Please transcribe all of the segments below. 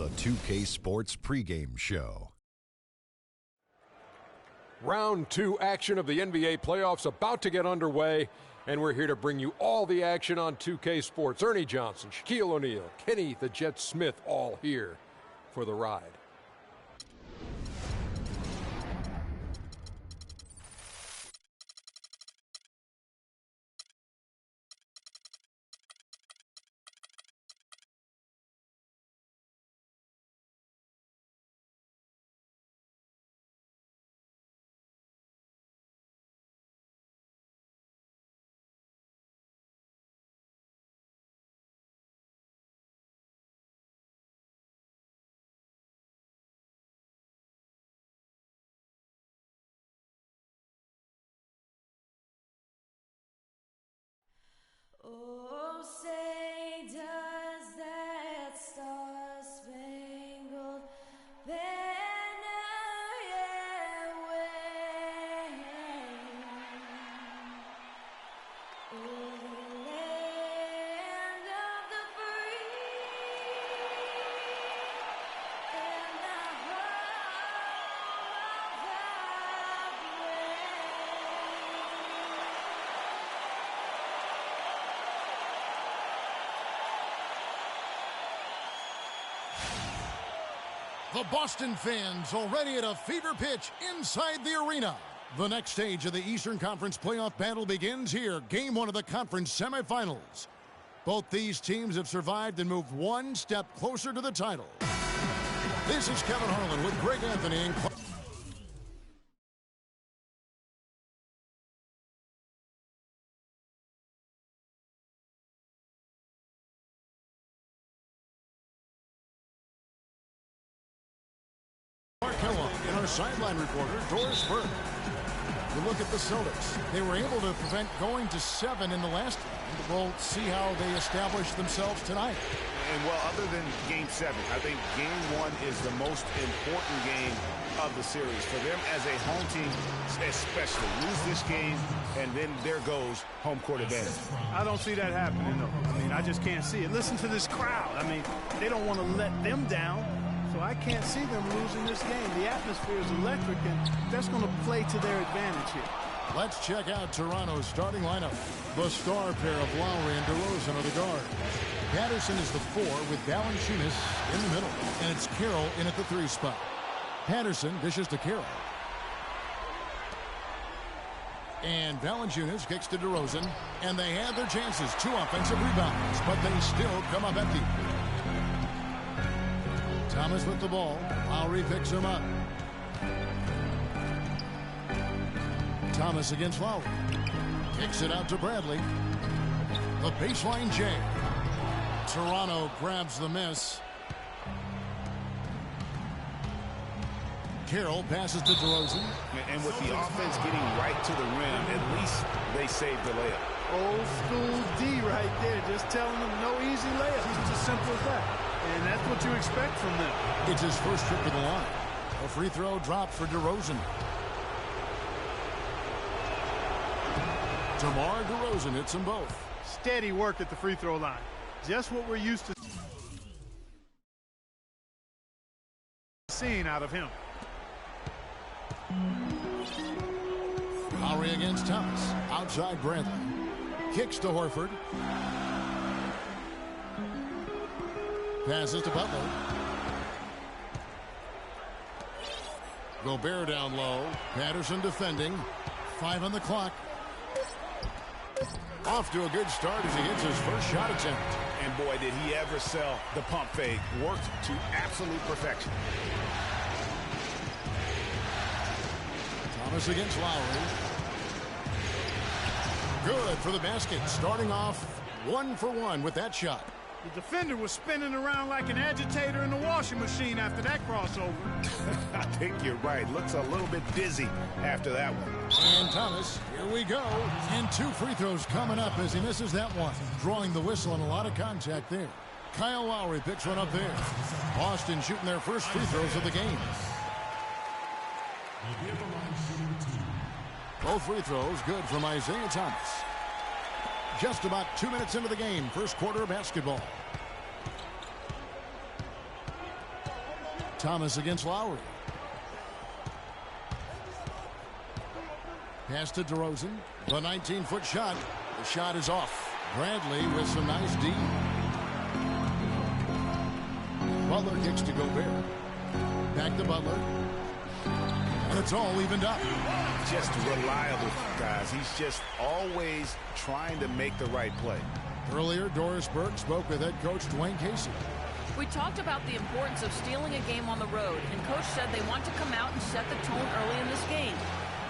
The 2K Sports pregame show. Round 2 action of the NBA playoffs about to get underway, and we're here to bring you all the action on 2K Sports. Ernie Johnson, Shaquille O'Neal, Kenny the Jet Smith, all here for the ride. Oh, say does that star-spangled banner yet wave o'er the land of the free and the home of the brave. The Boston fans already at a fever pitch inside the arena. The next stage of the Eastern Conference playoff battle begins here. Game 1 of the conference semifinals. Both these teams have survived and moved one step closer to the title. This is Kevin Harlan with Greg Anthony and and our sideline reporter, Doris Burke. We look at the Celtics. They were able to prevent going to 7 in the last round. We'll see how they establish themselves tonight. And, well, other than Game 7, I think Game 1 is the most important game of the series. For them as a home team, especially, lose this game, and then there goes home court advantage. I don't see that happening, though. I mean, I just can't see it. Listen to this crowd. I mean, they don't want to let them down. So I can't see them losing this game. The atmosphere is electric, and that's going to play to their advantage here. Let's check out Toronto's starting lineup. The star pair of Lowry and DeRozan are the guards. Patterson is the 4 with Valanciunas in the middle, and it's Carroll in at the 3 spot. Patterson dishes to Carroll. And Valanciunas kicks to DeRozan, and they had their chances. 2 offensive rebounds, but they still come up empty. Thomas with the ball. Lowry picks him up. Thomas against Lowry. Kicks it out to Bradley. The baseline J. Toronto grabs the miss. Carroll passes to DeRozan. And with the offense getting right to the rim, at least they saved the layup. Old school D right there, just telling them no easy layups. It's as simple as that. And that's what you expect from them. It's his first trip to the line. A free throw dropped for DeRozan. DeMar DeRozan hits them both. Steady work at the free throw line. Just what we're used to seeing out of him. Lowry against Thomas. Outside Bradley. Kicks to Horford. Passes to Butler. Gobert down low. Patterson defending. 5 on the clock. Off to a good start as he hits his first shot attempt. And boy, did he ever sell the pump fake. Worked to absolute perfection. Thomas against Lowry. Good for the basket. Starting off 1 for 1 with that shot. The defender was spinning around like an agitator in the washing machine after that crossover. I think you're right. Looks a little bit dizzy after that one. And Thomas, here we go. And 2 free throws coming up as he misses that one. Drawing the whistle and a lot of contact there. Kyle Lowry picks one up there. Boston shooting their first free throws of the game. Both free throws good from Isaiah Thomas. Just about 2 minutes into the game. First quarter of basketball. Thomas against Lowry. Pass to DeRozan. The 19-foot shot. The shot is off. Bradley with some nice D. Butler kicks to Gobert. Back to Butler. And it's all evened up. Just reliable, guys. He's just always trying to make the right play. Earlier, Doris Burke spoke with head coach Dwayne Casey. We talked about the importance of stealing a game on the road, and Coach said they want to come out and set the tone early in this game.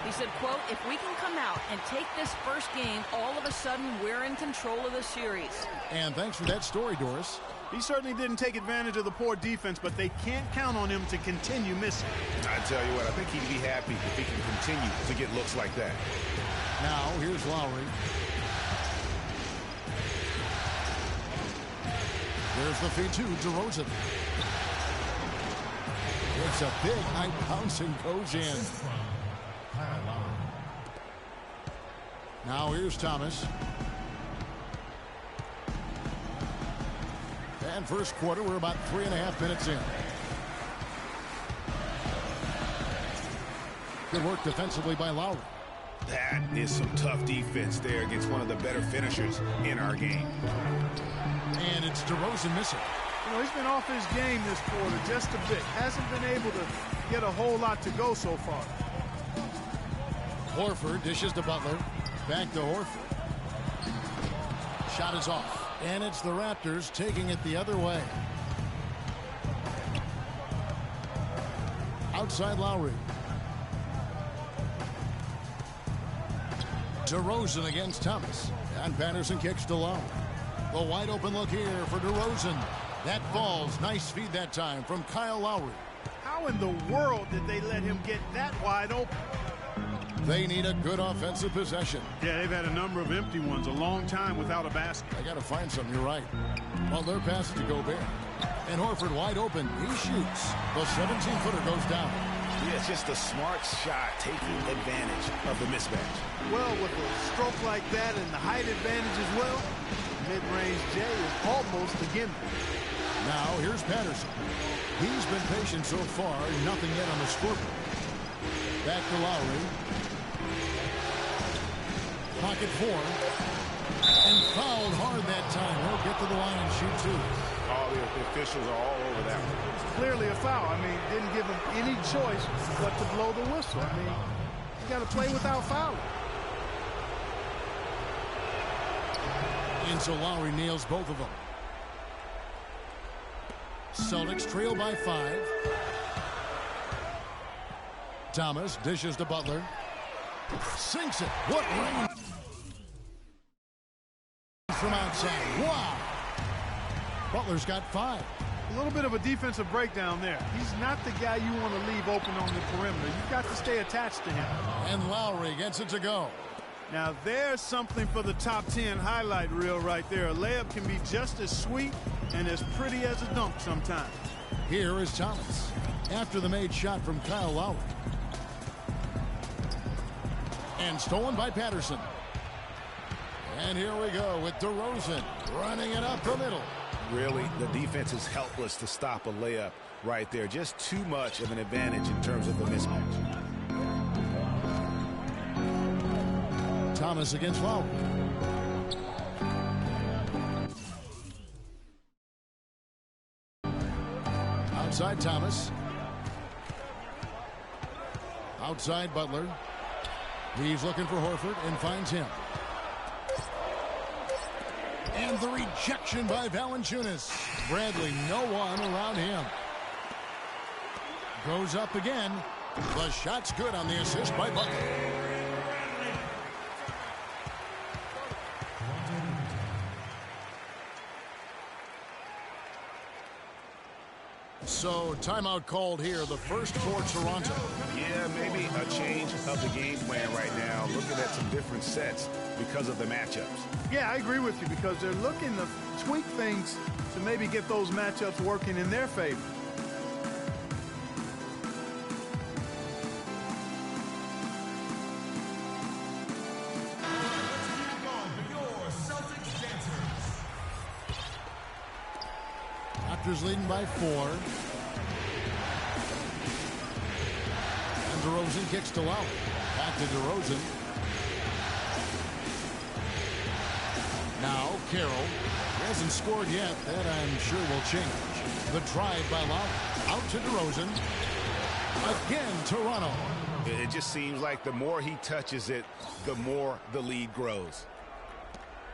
He said, quote, if we can come out and take this first game, all of a sudden we're in control of the series. And thanks for that story, Doris. He certainly didn't take advantage of the poor defense, but they can't count on him to continue missing. I tell you what, I think he'd be happy if he can continue to get looks like that. Now, here's Lowry. There's the feed to DeRozan. It's a big high bounce and goes in. Now here's Thomas. And first quarter, we're about 3.5 minutes in. Good work defensively by Lowry. That is some tough defense there against one of the better finishers in our game. And it's DeRozan missing. You know, he's been off his game this quarter just a bit. Hasn't been able to get a whole lot to go so far. Horford dishes to Butler. Back to Horford. Shot is off. And it's the Raptors taking it the other way. Outside Lowry. DeRozan against Thomas. And Patterson kicks to Lowry. The wide open look here for DeRozan. That falls. Nice feed that time from Kyle Lowry. How in the world did they let him get that wide open? They need a good offensive possession. Yeah, they've had a number of empty ones, a long time without a basket. I got to find something. You're right. Butler passes to Gobert. And Horford wide open. He shoots. The 17-footer goes down. Yeah, it's just a smart shot taking advantage of the mismatch. Well, with a stroke like that and the height advantage as well, mid-range J is almost a gimme. Now, here's Patterson. He's been patient so far. Nothing yet on the scoreboard. Back to Lowry. Pocket four. And fouled hard that time. He'll get to the line and shoot two. All the officials are all over that one. It's clearly a foul. I mean, didn't give him any choice but to blow the whistle. I mean, you got to play without fouling. And so Lowry nails both of them. Celtics trail by 5. Thomas dishes to Butler. Sinks it. What rain from outside. Wow. Butler's got 5. A little bit of a defensive breakdown there. He's not the guy you want to leave open on the perimeter. You've got to stay attached to him. And Lowry gets it to go. Now there's something for the top 10 highlight reel right there. A layup can be just as sweet and as pretty as a dunk sometimes. Here is Thomas. After the made shot from Kyle Lowry. And stolen by Patterson. And here we go with DeRozan running it up the middle. Really, the defense is helpless to stop a layup right there. Just too much of an advantage in terms of the mismatch. Thomas against Lowry. Outside Thomas. Outside Butler. He's looking for Horford and finds him. And the rejection by Valanciunas. Bradley, no one around him. Goes up again. The shot's good on the assist by Butler. So, timeout called here, the first for Toronto. Yeah, maybe a change of the game plan right now. Looking at some different sets because of the matchups. Yeah, I agree with you because they're looking to tweak things to maybe get those matchups working in their favor. Raptors leading by 4. DeRozan kicks to Lowry. Back to DeRozan. Now Carroll. He hasn't scored yet. That I'm sure will change. The drive by Lowry. Out to DeRozan. Again, Toronto. It just seems like the more he touches it, the more the lead grows.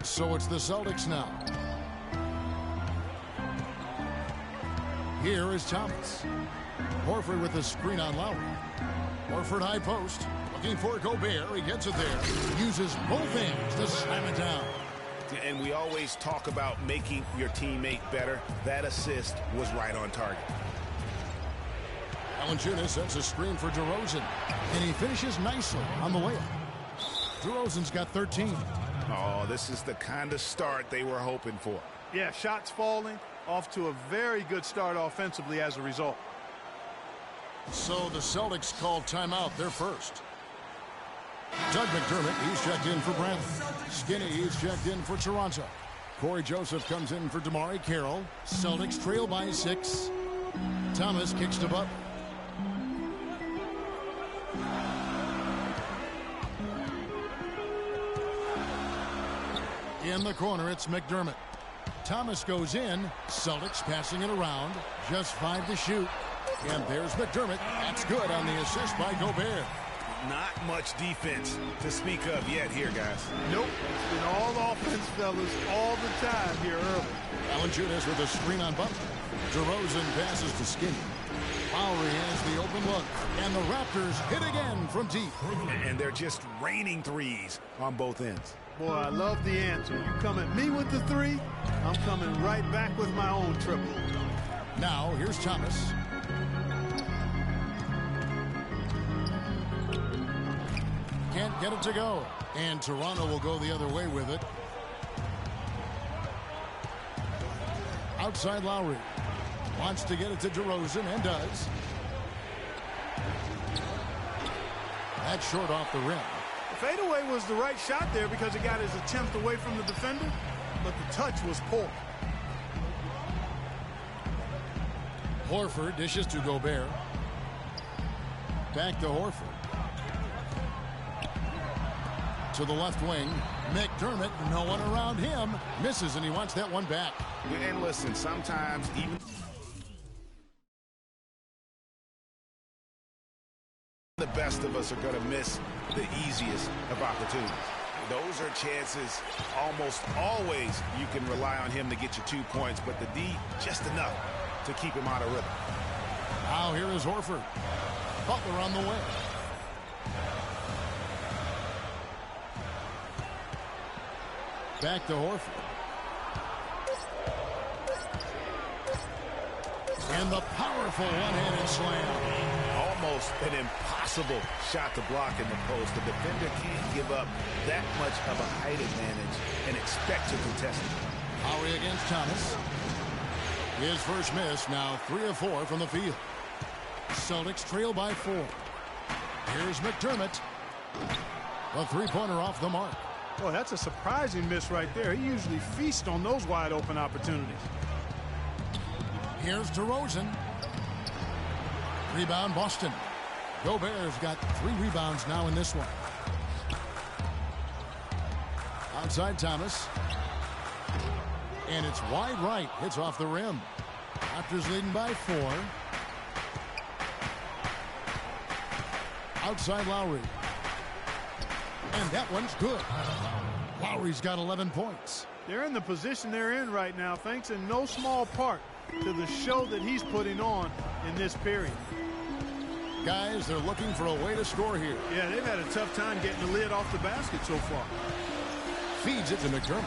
So it's the Celtics now. Here is Thomas. Horford with the screen on Lowry. Horford high post. Looking for Gobert. He gets it there. Uses both hands to slam it down. And we always talk about making your teammate better. That assist was right on target. Valanciunas sets a screen for DeRozan. And he finishes nicely on the layup. DeRozan's got 13. Oh, this is the kind of start they were hoping for. Yeah, shots falling. Off to a very good start offensively as a result. So the Celtics called timeout. They're first. Doug McDermott, he's checked in for Bradley. Skinny, he's checked in for Toronto. Corey Joseph comes in for DeMar Carroll. Celtics trail by 6. Thomas kicks to Butler. In the corner, it's McDermott. Thomas goes in. Celtics passing it around. Just 5 to shoot. And there's McDermott. That's good on the assist by Gobert. Not much defense to speak of yet here, guys. Nope. It's been all offense, fellas, all the time here early. Valanciunas with a screen on Butler. DeRozan passes to Skinny. Lowry has the open look. And the Raptors hit again from deep. And they're just raining threes on both ends. Boy, I love the answer. You come at me with the 3, I'm coming right back with my own triple. Now, here's Thomas. Can't get it to go. And Toronto will go the other way with it. Outside Lowry. Wants to get it to DeRozan and does. That's short off the rim. The fadeaway was the right shot there because it got his attempt away from the defender, but the touch was poor. Horford dishes to Gobert. Back to Horford. To the left wing. McDermott, no one around him. Misses, and he wants that one back. And listen, sometimes even the best of us are going to miss the easiest of opportunities. Those are chances almost always you can rely on him to get you 2 points, but the D just enough to keep him out of rhythm. Now here is Horford. Butler on the way. Back to Horford. And the powerful one-handed slam. Almost an impossible shot to block in the post. The defender can't give up that much of a height advantage and expect to contest it. Lowry against Thomas. His first miss, now 3 of 4 from the field. Celtics trail by 4. Here's McDermott. A three-pointer off the mark. Boy, that's a surprising miss right there. He usually feasts on those wide open opportunities. Here's DeRozan. Rebound Boston. Gobert's got 3 rebounds now in this one. Outside Thomas. And it's wide right. Hits off the rim. Raptors leading by 4. Outside Lowry. And that one's good. Lowry's got 11 points. They're in the position they're in right now, thanks in no small part to the show that he's putting on in this period. Guys, they're looking for a way to score here. Yeah, they've had a tough time getting the lid off the basket so far. Feeds it to McDermott.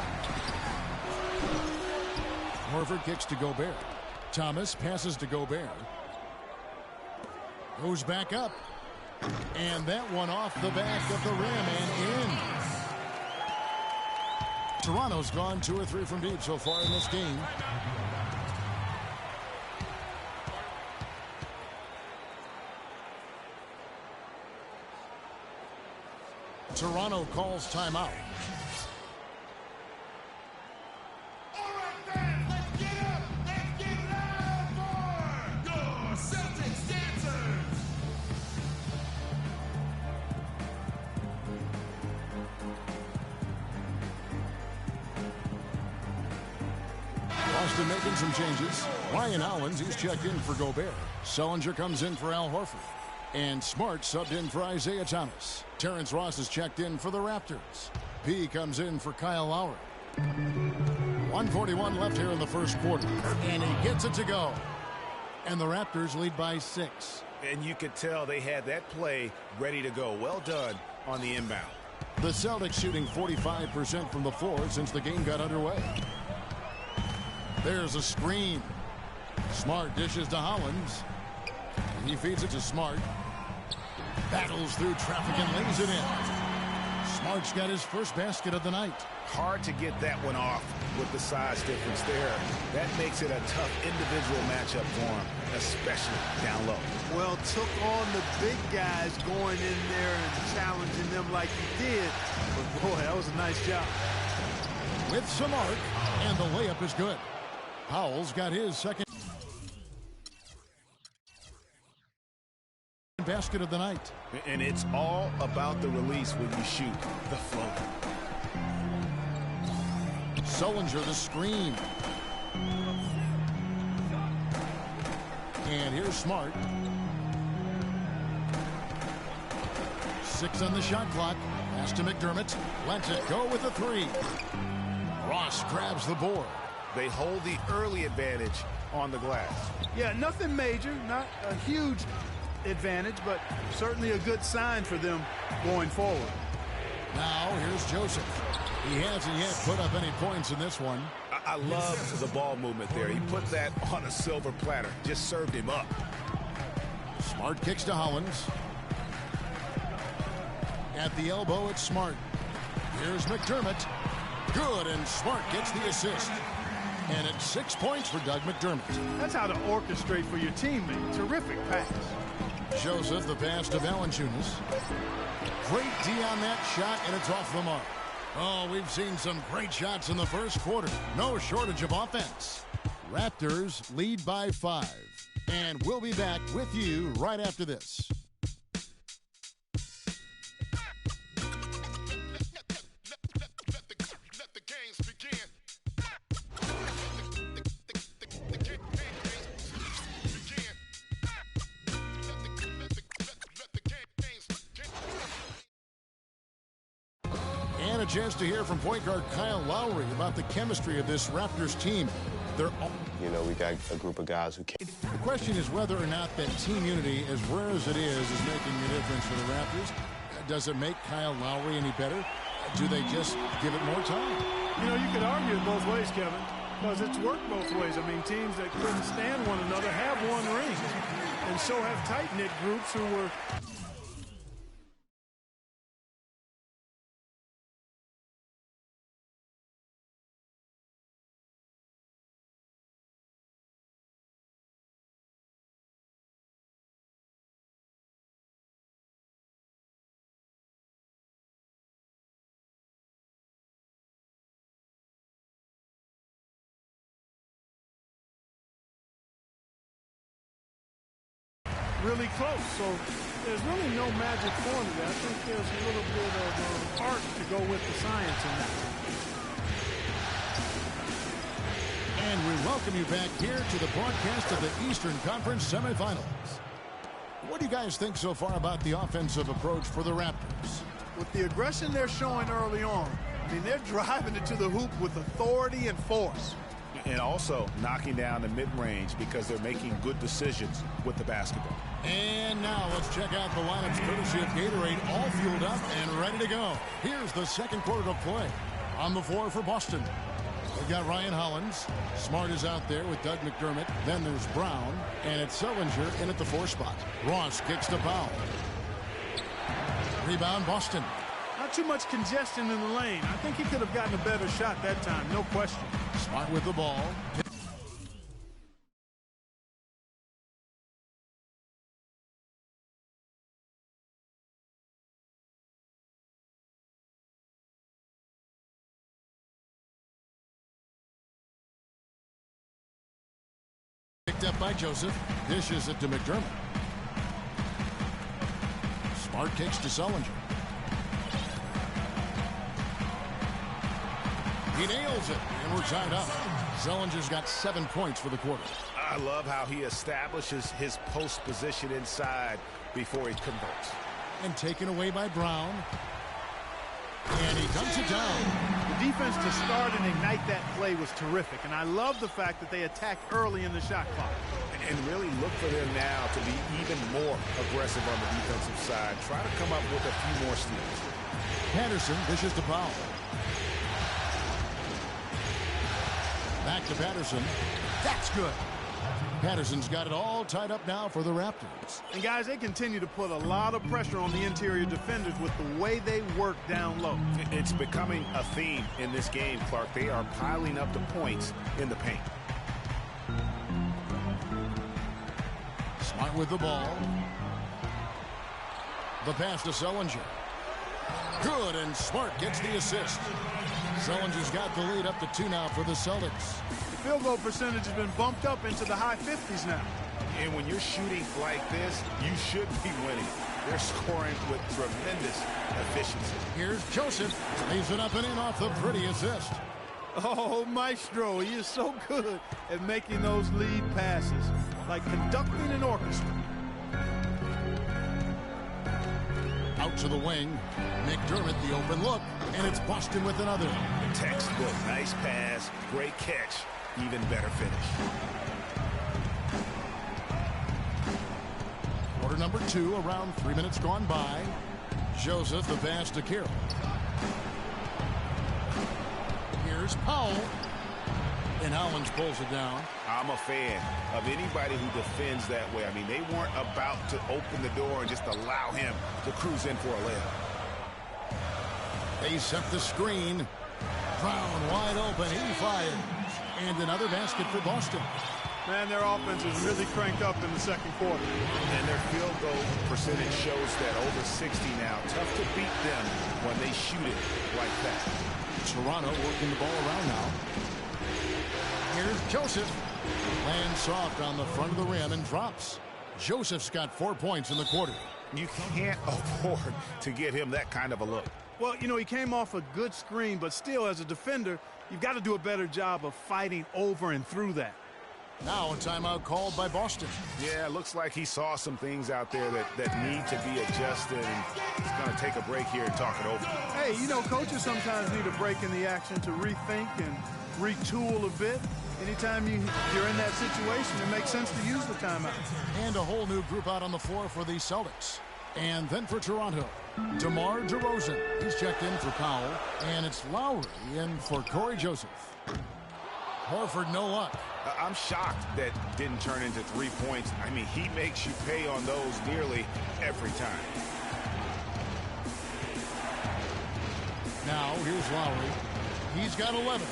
Horford kicks to Gobert. Thomas passes to Gobert. Goes back up. And that one off the back of the rim and in. Toronto's gone 2 or 3 from deep so far in this game. Toronto calls timeout. All right, fans, let's get up. Let's get loud for your Celtics dancers. Boston making some changes. Ryan Hollins, he's checked in for Gobert. Sullinger comes in for Al Horford. And Smart subbed in for Isaiah Thomas. Terrence Ross is checked in for the Raptors. P comes in for Kyle Lowry. 1:41 left here in the first quarter. And he gets it to go. And the Raptors lead by 6. And you could tell they had that play ready to go. Well done on the inbound. The Celtics shooting 45% from the floor since the game got underway. There's a screen. Smart dishes to Hollins. He feeds it to Smart. Battles through traffic and lays it in. Smart's got his first basket of the night. Hard to get that one off with the size difference there. That makes it a tough individual matchup for him, especially down low. Well, took on the big guys going in there and challenging them like he did. But, boy, that was a nice job. With some arc, and the layup is good. Powell's got his second basket of the night. And it's all about the release when you shoot the floater. Sullinger the screen. And here's Smart. 6 on the shot clock. Pass to McDermott. Lets it go with a 3. Ross grabs the board. They hold the early advantage on the glass. Yeah, nothing major, not a huge advantage, but certainly a good sign for them going forward. Now here's Joseph. He hasn't yet put up any points in this one. I love the ball movement there. He put that on a silver platter. Just served him up. Smart kicks to Hollins. At the elbow, it's Smart. Here's McDermott. Good, and Smart gets the assist. And it's 6 points for Doug McDermott. That's how to orchestrate for your teammate. Terrific pass. Joseph, the pass to Valanciunas. Great D on that shot, and it's off the mark. Oh, we've seen some great shots in the first quarter. No shortage of offense. Raptors lead by 5. And we'll be back with you right after this. And a chance to hear from point guard Kyle Lowry about the chemistry of this Raptors team. They're all, you know, we got a group of guys who can. The question is whether or not that team unity, as rare as it is making a difference for the Raptors. Does it make Kyle Lowry any better? Do they just give it more time? You know, you could argue it both ways, Kevin, because it's worked both ways. I mean, teams that couldn't stand one another have won rings, and so have tight-knit groups who were... really close, so there's really no magic formula. I think there's a little bit of art to go with the science in that. And we welcome you back here to the broadcast of the Eastern Conference semifinals. What do you guys think so far about the offensive approach for the Raptors? With the aggression they're showing early on, I mean, they're driving it to the hoop with authority and force. And also knocking down the mid-range because they're making good decisions with the basketball. And now let's check out the lineups courtesy of Gatorade, all fueled up and ready to go. Here's the second quarter of play. On the floor for Boston, we've got Ryan Hollins. Smart is out there with Doug McDermott. Then there's Brown, and it's Sullinger in at the 4 spot. Ross kicks to Powell. Rebound Boston. Not too much congestion in the lane. I think he could have gotten a better shot that time, no question. Smart with the ball. Picked up by Joseph. Dishes it to McDermott. Smart kicks to Sullinger. He nails it, and we're tied up. Zellinger's got 7 points for the quarter. I love how he establishes his post position inside before he converts. And taken away by Brown. And he dumps it down. The defense to start and ignite that play was terrific, and I love the fact that they attacked early in the shot clock. And really look for them now to be even more aggressive on the defensive side. Try to come up with a few more steals. Patterson dishes to Powell. Back to Patterson. That's good. Patterson's got it all tied up now for the Raptors. And guys, they continue to put a lot of pressure on the interior defenders with the way they work down low. It's becoming a theme in this game, Clark. They are piling up the points in the paint. Smart with the ball. The pass to Zellinger. Good, and Smart gets the assist. Zellinger's got the lead up to 2 now for the Celtics. The field goal percentage has been bumped up into the high 50s now. And when you're shooting like this, you should be winning. They're scoring with tremendous efficiency. Here's Joseph. Leaves it up and in off the pretty assist. Oh, Maestro, he is so good at making those lead passes, like conducting an orchestra. Out to the wing. McDermott, the open look, and it's Boston with another. Textbook, nice pass, great catch, even better finish. Quarter number 2, around 3 minutes gone by. Joseph, the pass to Carroll. Here's Powell. And Hollins pulls it down. I'm a fan of anybody who defends that way. I mean, they weren't about to open the door and just allow him to cruise in for a layup. They set the screen. Brown wide open. He fires. And another basket for Boston. Man, their offense is really cranked up in the second quarter. And their field goal percentage shows that over 60 now. Tough to beat them when they shoot it like that. Toronto working the ball around now. Here's Joseph. Lands soft on the front of the rim and drops. Joseph's got 4 points in the quarter. You can't afford to get him that kind of a look. Well, you know, he came off a good screen, but still, as a defender, you've got to do a better job of fighting over and through that. Now a timeout called by Boston. Yeah, looks like he saw some things out there that need to be adjusted, and he's going to take a break here and talk it over. Hey, you know, coaches sometimes need a break in the action to rethink and retool a bit. Anytime you're in that situation, it makes sense to use the timeout. And a whole new group out on the floor for the Celtics. And then for Toronto, DeMar DeRozan. He's checked in for Powell. And it's Lowry in for Corey Joseph. Horford, no luck. I'm shocked that didn't turn into 3 points. I mean, he makes you pay on those nearly every time. Now, here's Lowry. He's got 11.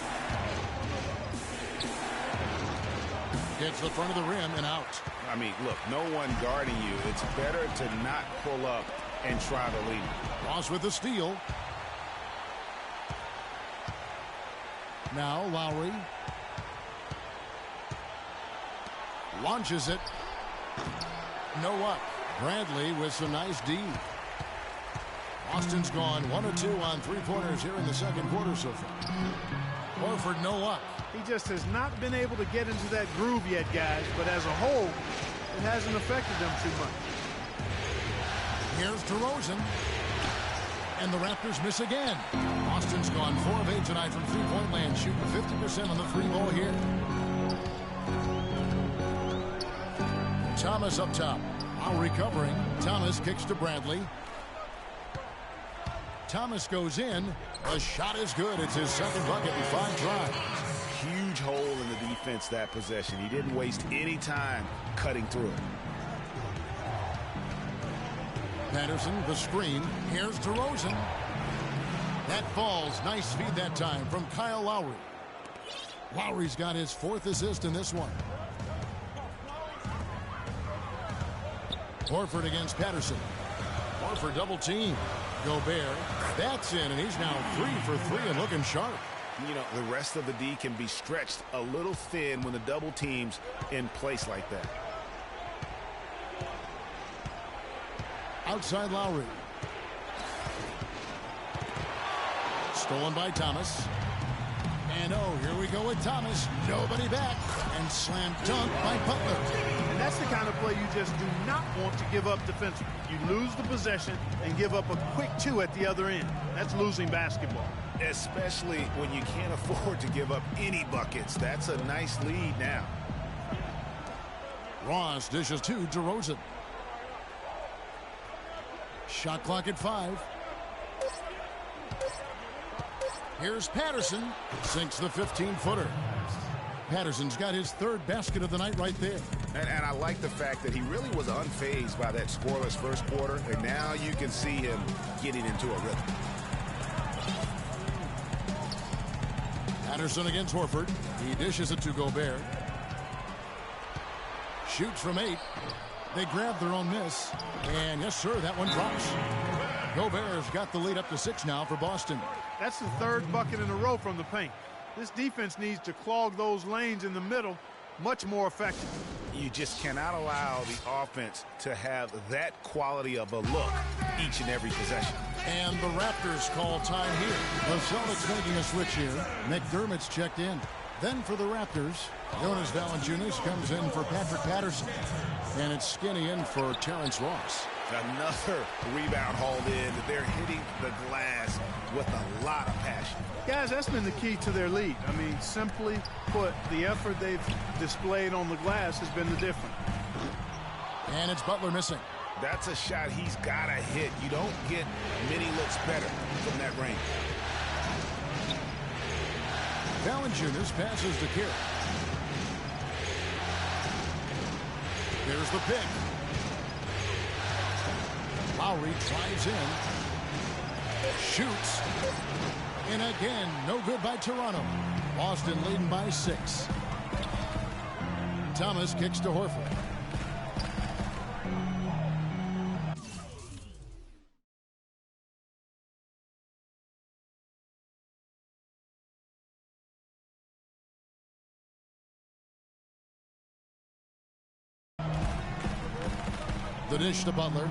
Gets the front of the rim and out. I mean, look, no one guarding you. It's better to not pull up and try to lead. Ross with the steal. Now Lowry. Launches it. No luck. Bradley with some nice D. Boston's gone 1 of 2 on 3-pointers here in the second quarter so far. Horford, no luck. He just has not been able to get into that groove yet, guys. But as a whole, it hasn't affected them too much. Here's DeRozan. And the Raptors miss again. Boston's gone 4 of 8 tonight from 3-point land, shooting 50% on the 3-ball here. Thomas up top. Now recovering. Thomas kicks to Bradley. Thomas goes in. The shot is good. It's his second bucket in 5 drives. Huge hole in the defense that possession. He didn't waste any time cutting through it. Patterson, the screen. Here's DeRozan. That falls. Nice feed that time from Kyle Lowry. Lowry's got his 4th assist in this one. Horford against Patterson. Horford double team. Gobert. That's in, and he's now 3 for 3 and looking sharp. You know, the rest of the D can be stretched a little thin when the double team's in place like that. Outside Lowry. Stolen by Thomas. And oh, here we go with Thomas. Nobody back. And slam dunk by Butler. And that's the kind of play you just do not want to give up defensively. You lose the possession and give up a quick two at the other end. That's losing basketball. Especially when you can't afford to give up any buckets. That's a nice lead now. Ross dishes to DeRozan. Shot clock at 5. Here's Patterson. Sinks the 15-footer. Patterson's got his third basket of the night right there. And I like the fact that he really was unfazed by that scoreless first quarter. And now you can see him getting into a rhythm. Patterson against Horford. He dishes it to Gobert. Shoots from 8. They grab their own miss. And yes, sir, that one drops. Gobert's got the lead up to 6 now for Boston. That's the third bucket in a row from the paint. This defense needs to clog those lanes in the middle much more effective. You just cannot allow the offense to have that quality of a look each and every possession. And the Raptors call time here. The Celtics making a switch here. McDermott's checked in. Then for the Raptors, Jonas Valanciunas comes in for Patrick Patterson. And it's Skinny in for Terrence Ross. Another rebound hauled in. They're hitting the glass with a lot of passion. Guys, that's been the key to their lead. I mean, simply put, the effort they've displayed on the glass has been the difference. And it's Butler missing. That's a shot he's got to hit. You don't get many looks better from that range. Valanciunas passes to Kerr. There's the pick. Lowry drives in. Shoots. And again, no good by Toronto. Boston leading by 6. Thomas kicks to Horford. The dish to Butler.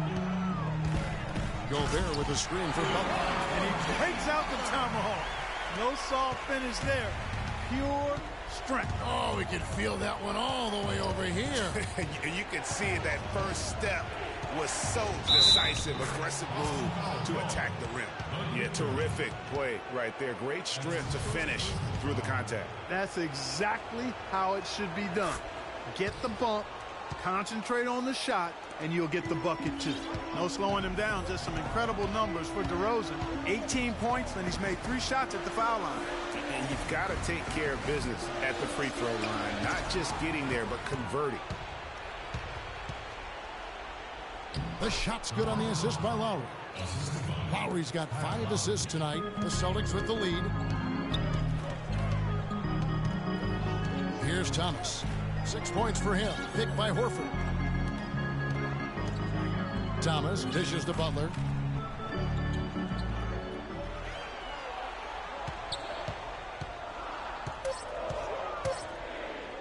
Gobert with the screen for Butler. And he breaks out the tomahawk. No soft finish there. Pure strength. Oh, we can feel that one all the way over here. You can see it. That first step was so decisive, aggressive move to attack the rim. Yeah, terrific play right there. Great strength to finish through the contact. That's exactly how it should be done. Get the bump, concentrate on the shot, and you'll get the bucket too. No slowing him down, just some incredible numbers for DeRozan. 18 points, and he's made 3 shots at the foul line. And you've got to take care of business at the free throw line. Not just getting there, but converting. The shot's good on the assist by Lowry. Lowry's got 5 assists tonight. The Celtics with the lead. Here's Thomas. 6 points for him. Picked by Horford. Thomas dishes to Butler.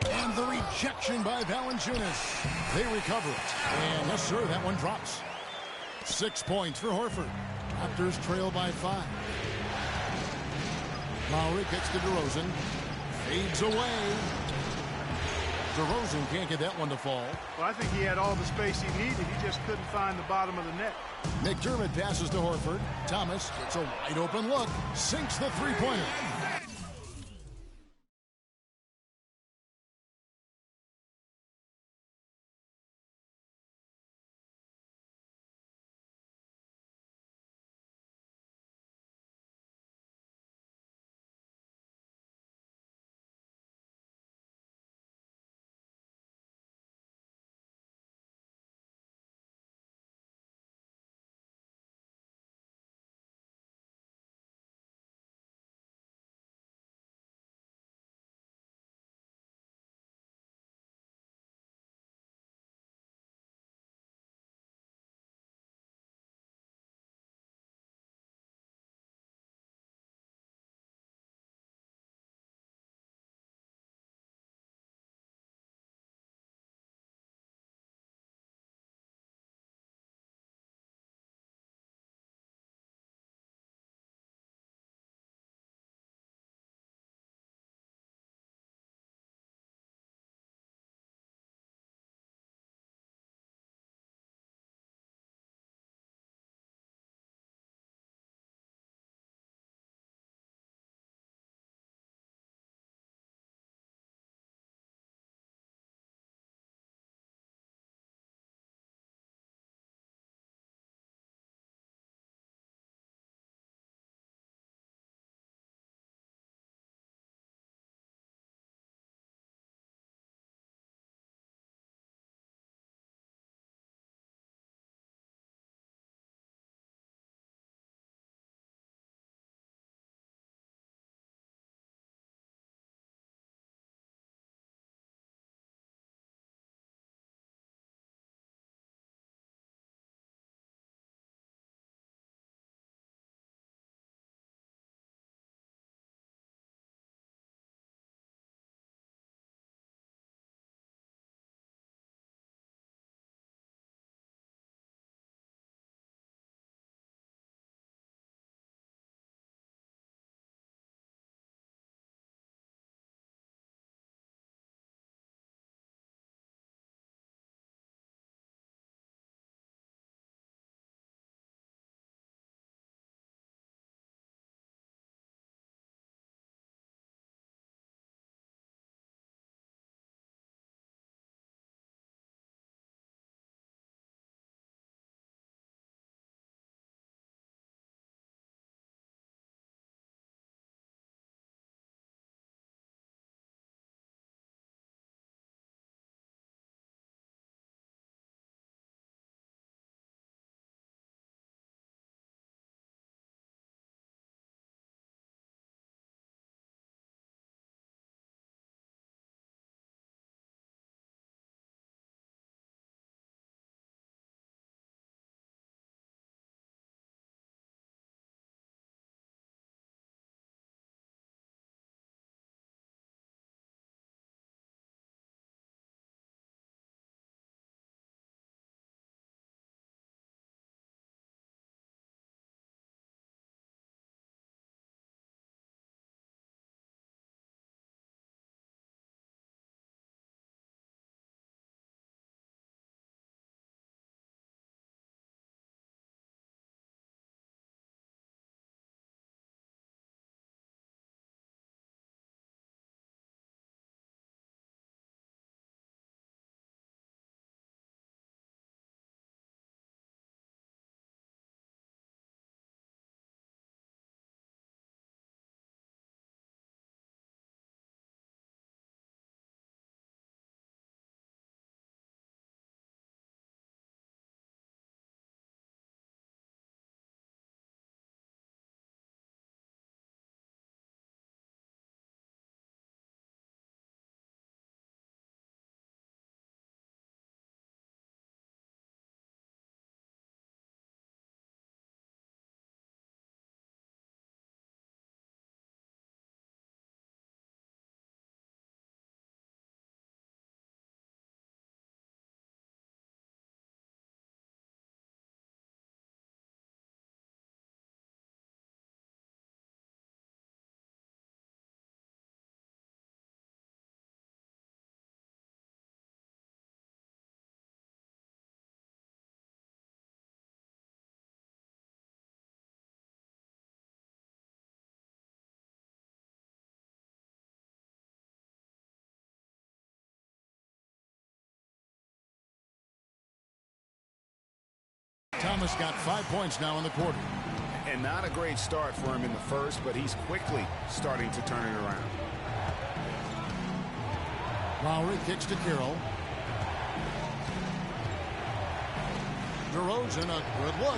And the rejection by Valanciunas. They recover it. And yes, sir, that one drops. 6 points for Horford. Raptors trail by 5. Lowry kicks to DeRozan. Fades away. DeRozan can't get that one to fall. Well, I think he had all the space he needed. He just couldn't find the bottom of the net. McDermott passes to Horford. Thomas gets a wide open look. Sinks the three-pointer. Thomas got 5 points now in the quarter. And not a great start for him in the first, but he's quickly starting to turn it around. Lowry kicks to Carroll. DeRozan, a good look.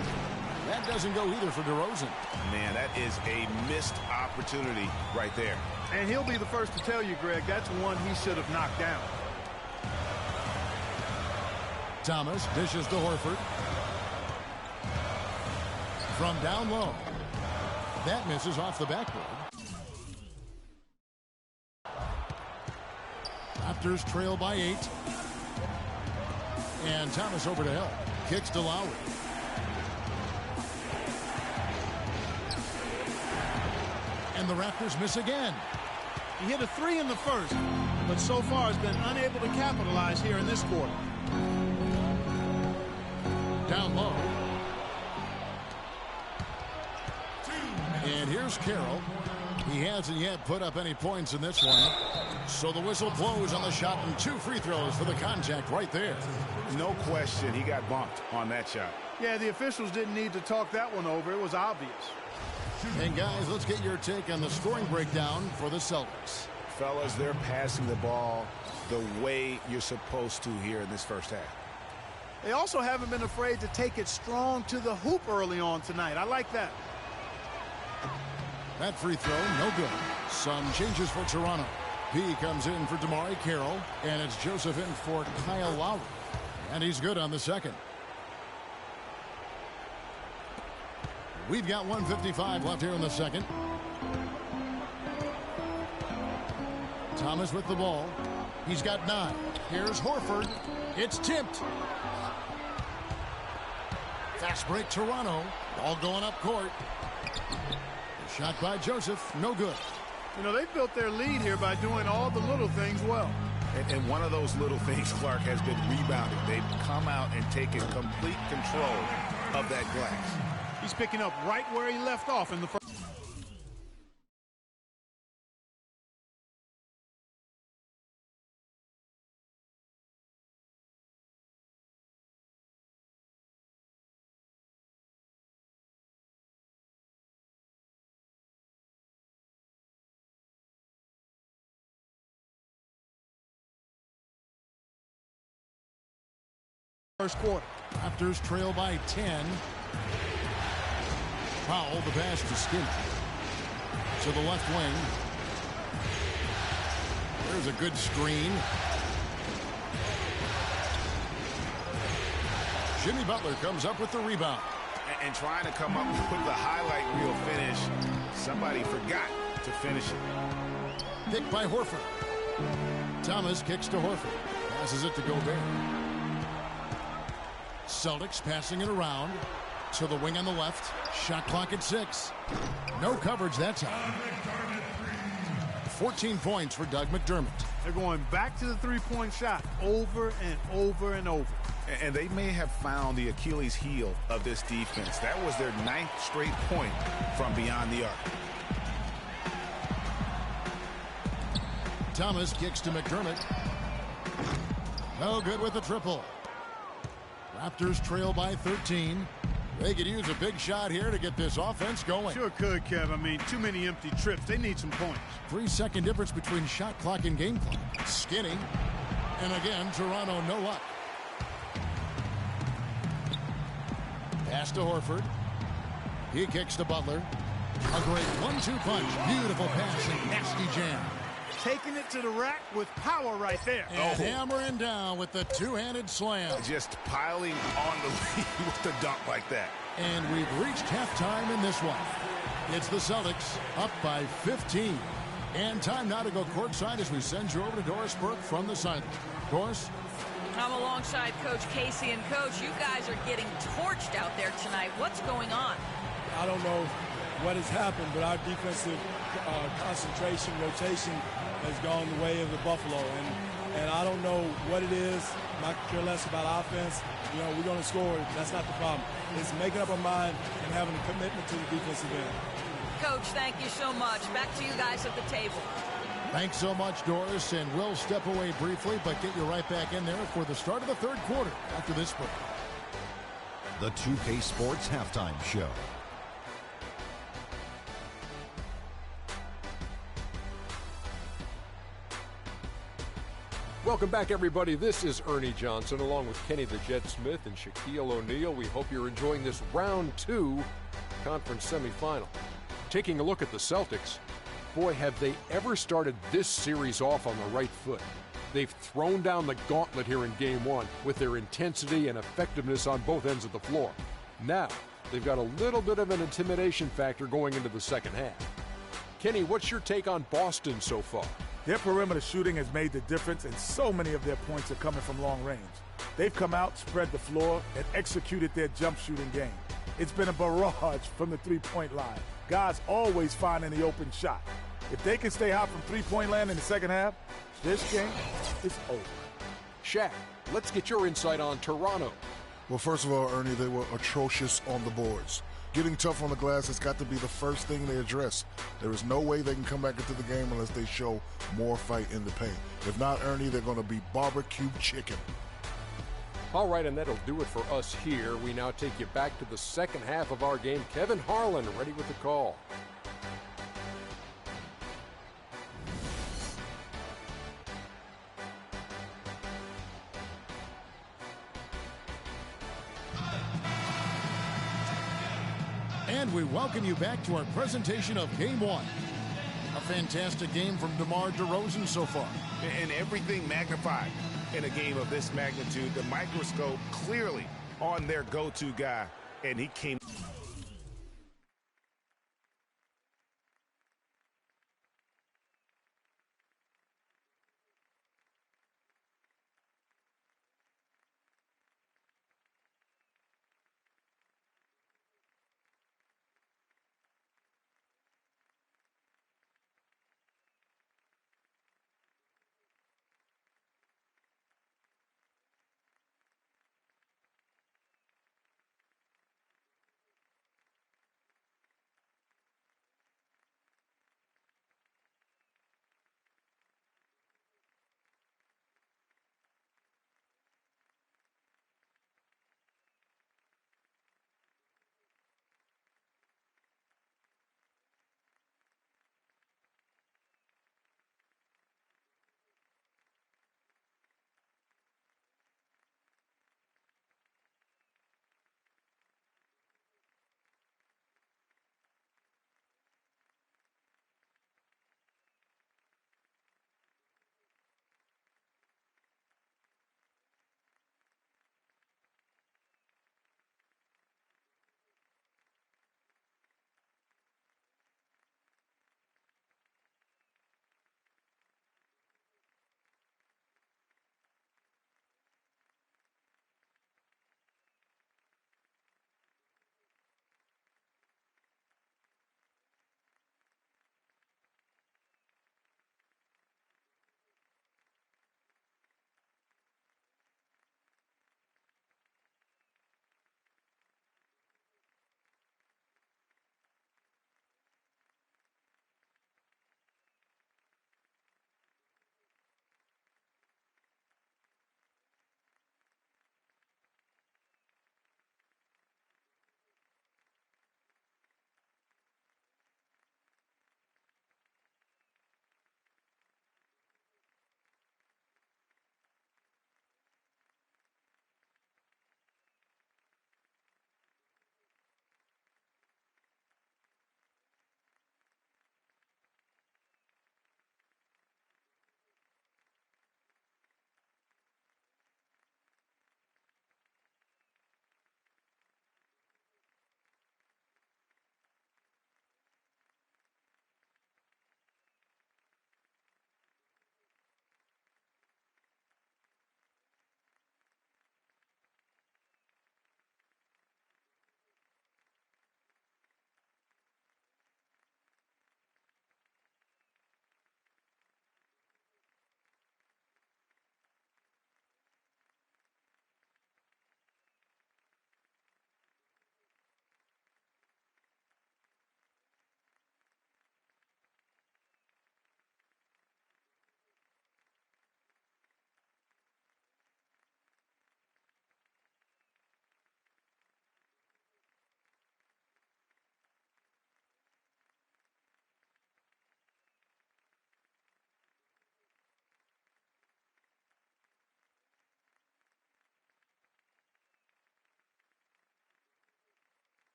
That doesn't go either for DeRozan. Man, that is a missed opportunity right there. And he'll be the first to tell you, Greg, that's one he should have knocked down. Thomas dishes to Horford. From down low. That misses off the backboard. Raptors trail by 8. And Thomas over to help. Kicks to Lowry. And the Raptors miss again. He hit a 3 in the first, but so far has been unable to capitalize here in this quarter. Down low. And here's Carroll. He hasn't yet put up any points in this one. So the whistle blows on the shot and 2 free throws for the contact right there. No question he got bumped on that shot. Yeah, the officials didn't need to talk that one over. It was obvious. And guys, let's get your take on the scoring breakdown for the Celtics. Fellas, they're passing the ball the way you're supposed to here in this first half. They also haven't been afraid to take it strong to the hoop early on tonight. I like that. That free throw, no good. Some changes for Toronto. P comes in for DeMar Carroll, and it's Joseph in for Kyle Lowry. And he's good on the second. We've got 1:55 left here in the second. Thomas with the ball. He's got 9. Here's Horford. It's tipped. Fast break Toronto. Ball going up court. Shot by Joseph. No good. You know, they built their lead here by doing all the little things well. And one of those little things, Clark, has been rebounding. They've come out and taken complete control of that glass. He's picking up right where he left off in the first. First quarter. Raptors trail by 10. Powell, the pass to Skinner. To the left wing. There's a good screen. Jimmy Butler comes up with the rebound. And trying to come up with the highlight reel finish, somebody forgot to finish it. Picked by Horford. Thomas kicks to Horford. Passes it to Gobert. Celtics passing it around to the wing on the left. Shot clock at 6. No coverage that time. 14 points for Doug McDermott. They're going back to the three-point shot over and over and over. And they may have found the Achilles heel of this defense. That was their 9th straight point from beyond the arc. Thomas kicks to McDermott. No good with the triple. Raptors trail by 13. They could use a big shot here to get this offense going. Sure could, Kev. I mean, too many empty trips. They need some points. 3-second difference between shot clock and game clock. Skinny. And again, Toronto no luck. Pass to Horford. He kicks to Butler. A great 1-2 punch. Beautiful pass and nasty jam. Taking it to the rack with power right there. And hammering down with the two-handed slam. Just piling on the lead with the dunk like that. And we've reached halftime in this one. It's the Celtics up by 15. And time now to go courtside as we send you over to Doris Burke from the sideline. Doris? I'm alongside Coach Casey. And, Coach, you guys are getting torched out there tonight. What's going on? I don't know what has happened, but our defensive concentration, rotation has gone the way of the Buffalo. And I don't know what it is. I care less about offense. You know, we're going to score. That's not the problem. It's making up our mind and having a commitment to the defensive end. Coach, thank you so much. Back to you guys at the table. Thanks so much, Doris. And we'll step away briefly, but get you right back in there for the start of the third quarter after this break. the 2K Sports Halftime Show. Welcome back, everybody. This is Ernie Johnson along with Kenny the Jet Smith and Shaquille O'Neal. We hope you're enjoying this round 2 conference semifinal. Taking a look at the Celtics, boy, have they ever started this series off on the right foot. They've thrown down the gauntlet here in Game 1 with their intensity and effectiveness on both ends of the floor. Now, they've got a little bit of an intimidation factor going into the second half. Kenny, what's your take on Boston so far? Their perimeter shooting has made the difference, and so many of their points are coming from long range. They've come out, spread the floor, and executed their jump shooting game. It's been a barrage from the three-point line. Guys always finding the open shot. If they can stay hot from three-point land in the second half, this game is over. Shaq, let's get your insight on Toronto. Well, first of all, Ernie, they were atrocious on the boards. Getting tough on the glass has got to be the first thing they address. There is no way they can come back into the game unless they show more fight in the paint. If not, Ernie, they're going to be barbecue chicken. All right, and that'll do it for us here. We now take you back to the second half of our game. Kevin Harlan ready with the call. And we welcome you back to our presentation of Game 1. A fantastic game from DeMar DeRozan so far. And everything magnified in a game of this magnitude. The microscope clearly on their go-to guy, and he came.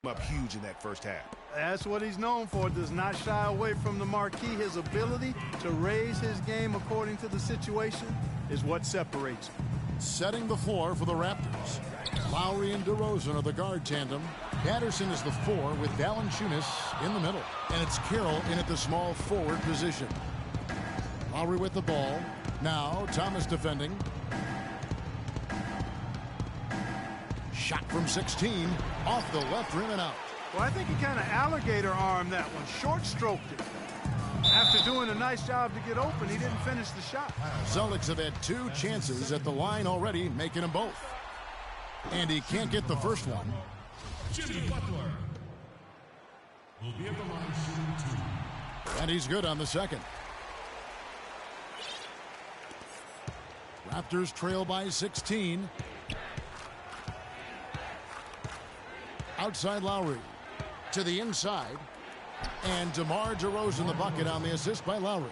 up huge in that first half. That's what he's known for. Does not shy away from the marquee. His ability to raise his game according to the situation is what separates him. Setting the floor for the Raptors. Lowry and DeRozan are the guard tandem. Patterson is the 4 with Valanciunas in the middle. And it's Carroll in at the small forward position. Lowry with the ball. Now Thomas defending. Shot from 16. Off the left rim and out. Well, I think he kind of alligator armed that one. Short stroked it. After doing a nice job to get open, he didn't finish the shot. Celtics have had 2 chances at the line already, making them both. And he can't get the first one. Jimmy Butler will be at the line shooting 2. And he's good on the second. Raptors trail by 16. Outside Lowry. To the inside. And DeMar DeRozan the bucket on the assist by Lowry.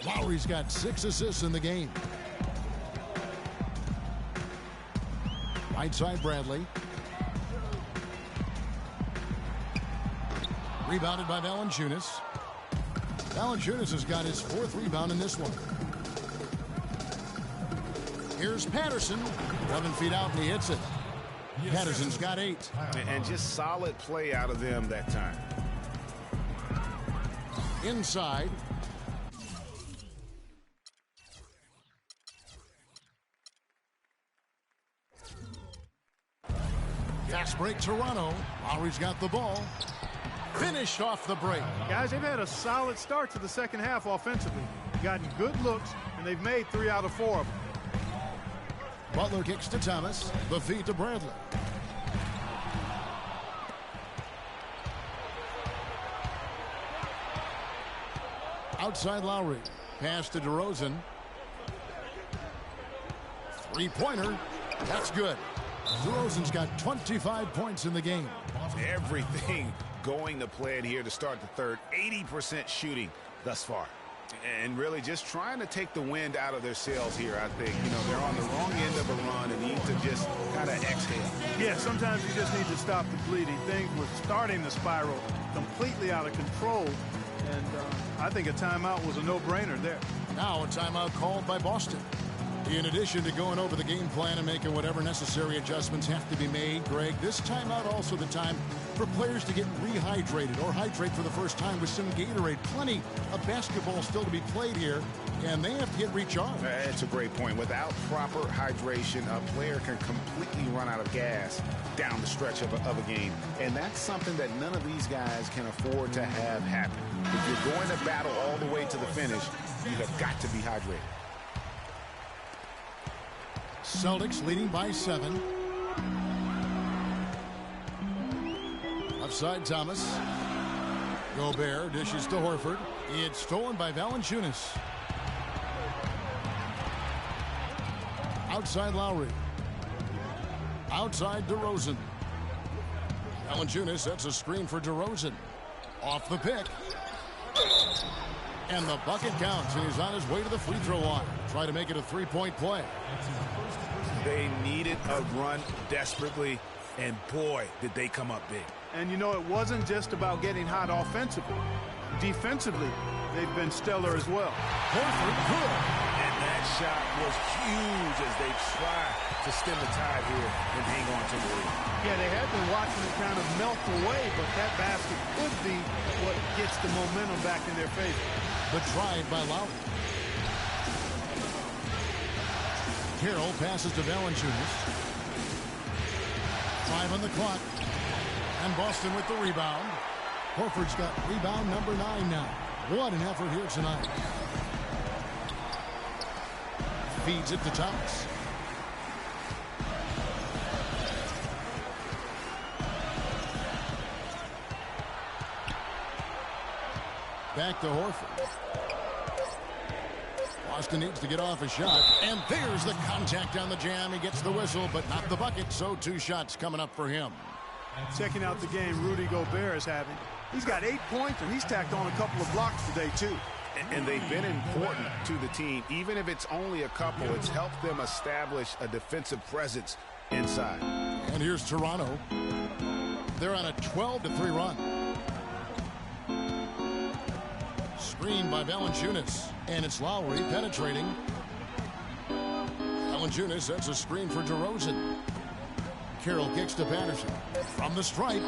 Lowry's got 6 assists in the game. Right side Bradley. Rebounded by Valanciunas. Valanciunas has got his 4th rebound in this one. Here's Patterson. 11 feet out and he hits it. Patterson's got 8. And just solid play out of them that time. Inside. Fast break Toronto. Lowry's got the ball. Finished off the break. Guys, they've had a solid start to the second half offensively. Gotten good looks, and they've made 3 out of 4 of them. Butler kicks to Thomas. The feed to Bradley. Outside Lowry. Pass to DeRozan. 3-pointer. That's good. DeRozan's got 25 points in the game. Everything going to plan here to start the third. 80% shooting thus far. And really just trying to take the wind out of their sails here, I think. You know, they're on the wrong end of a run and need to just kind of exhale. Yeah, sometimes you just need to stop the bleeding. Things were starting to spiral completely out of control. And I think a timeout was a no-brainer there. Now a timeout called by Boston. In addition to going over the game plan and making whatever necessary adjustments have to be made, Greg, this timeout also the time for players to get rehydrated or hydrate for the first time with some Gatorade. Plenty of basketball still to be played here, and they have to get recharged. That's a great point. Without proper hydration, a player can completely run out of gas down the stretch of a game. And that's something that none of these guys can afford to have happen. If you're going to battle all the way to the finish, you have got to be hydrated. Celtics leading by 7. Upside Thomas. Gobert dishes to Horford. It's stolen by Valanciunas. Outside Lowry. Outside DeRozan. Valanciunas sets a screen for DeRozan. Off the pick. And the bucket counts, and he's on his way to the free throw line. Try to make it a 3-point play. They needed a run desperately, and boy, did they come up big. And, you know, it wasn't just about getting hot offensively. Defensively, they've been stellar as well. Horford good. And that shot was huge as they try to stem the tide here and hang on to the lead. Yeah, they had been watching it kind of melt away, but that basket could be what gets the momentum back in their favor. The drive by Lowry. Carroll passes to Valanciunas. 5 on the clock. And Boston with the rebound. Horford's got rebound number 9 now. What an effort here tonight. Feeds it to Thomas. Back to Horford. Boston needs to get off a shot. And there's the contact on the jam. He gets the whistle, but not the bucket. So 2 shots coming up for him. Checking out the game Rudy Gobert is having. He's got 8 points, and he's tacked on a couple of blocks today, too. And they've been important to the team. Even if it's only a couple, it's helped them establish a defensive presence inside. And here's Toronto. They're on a 12-3 run. Screen by Valanciunas, and it's Lowry penetrating. Valanciunas sets a screen for DeRozan. Carroll kicks to Patterson. From the stripe,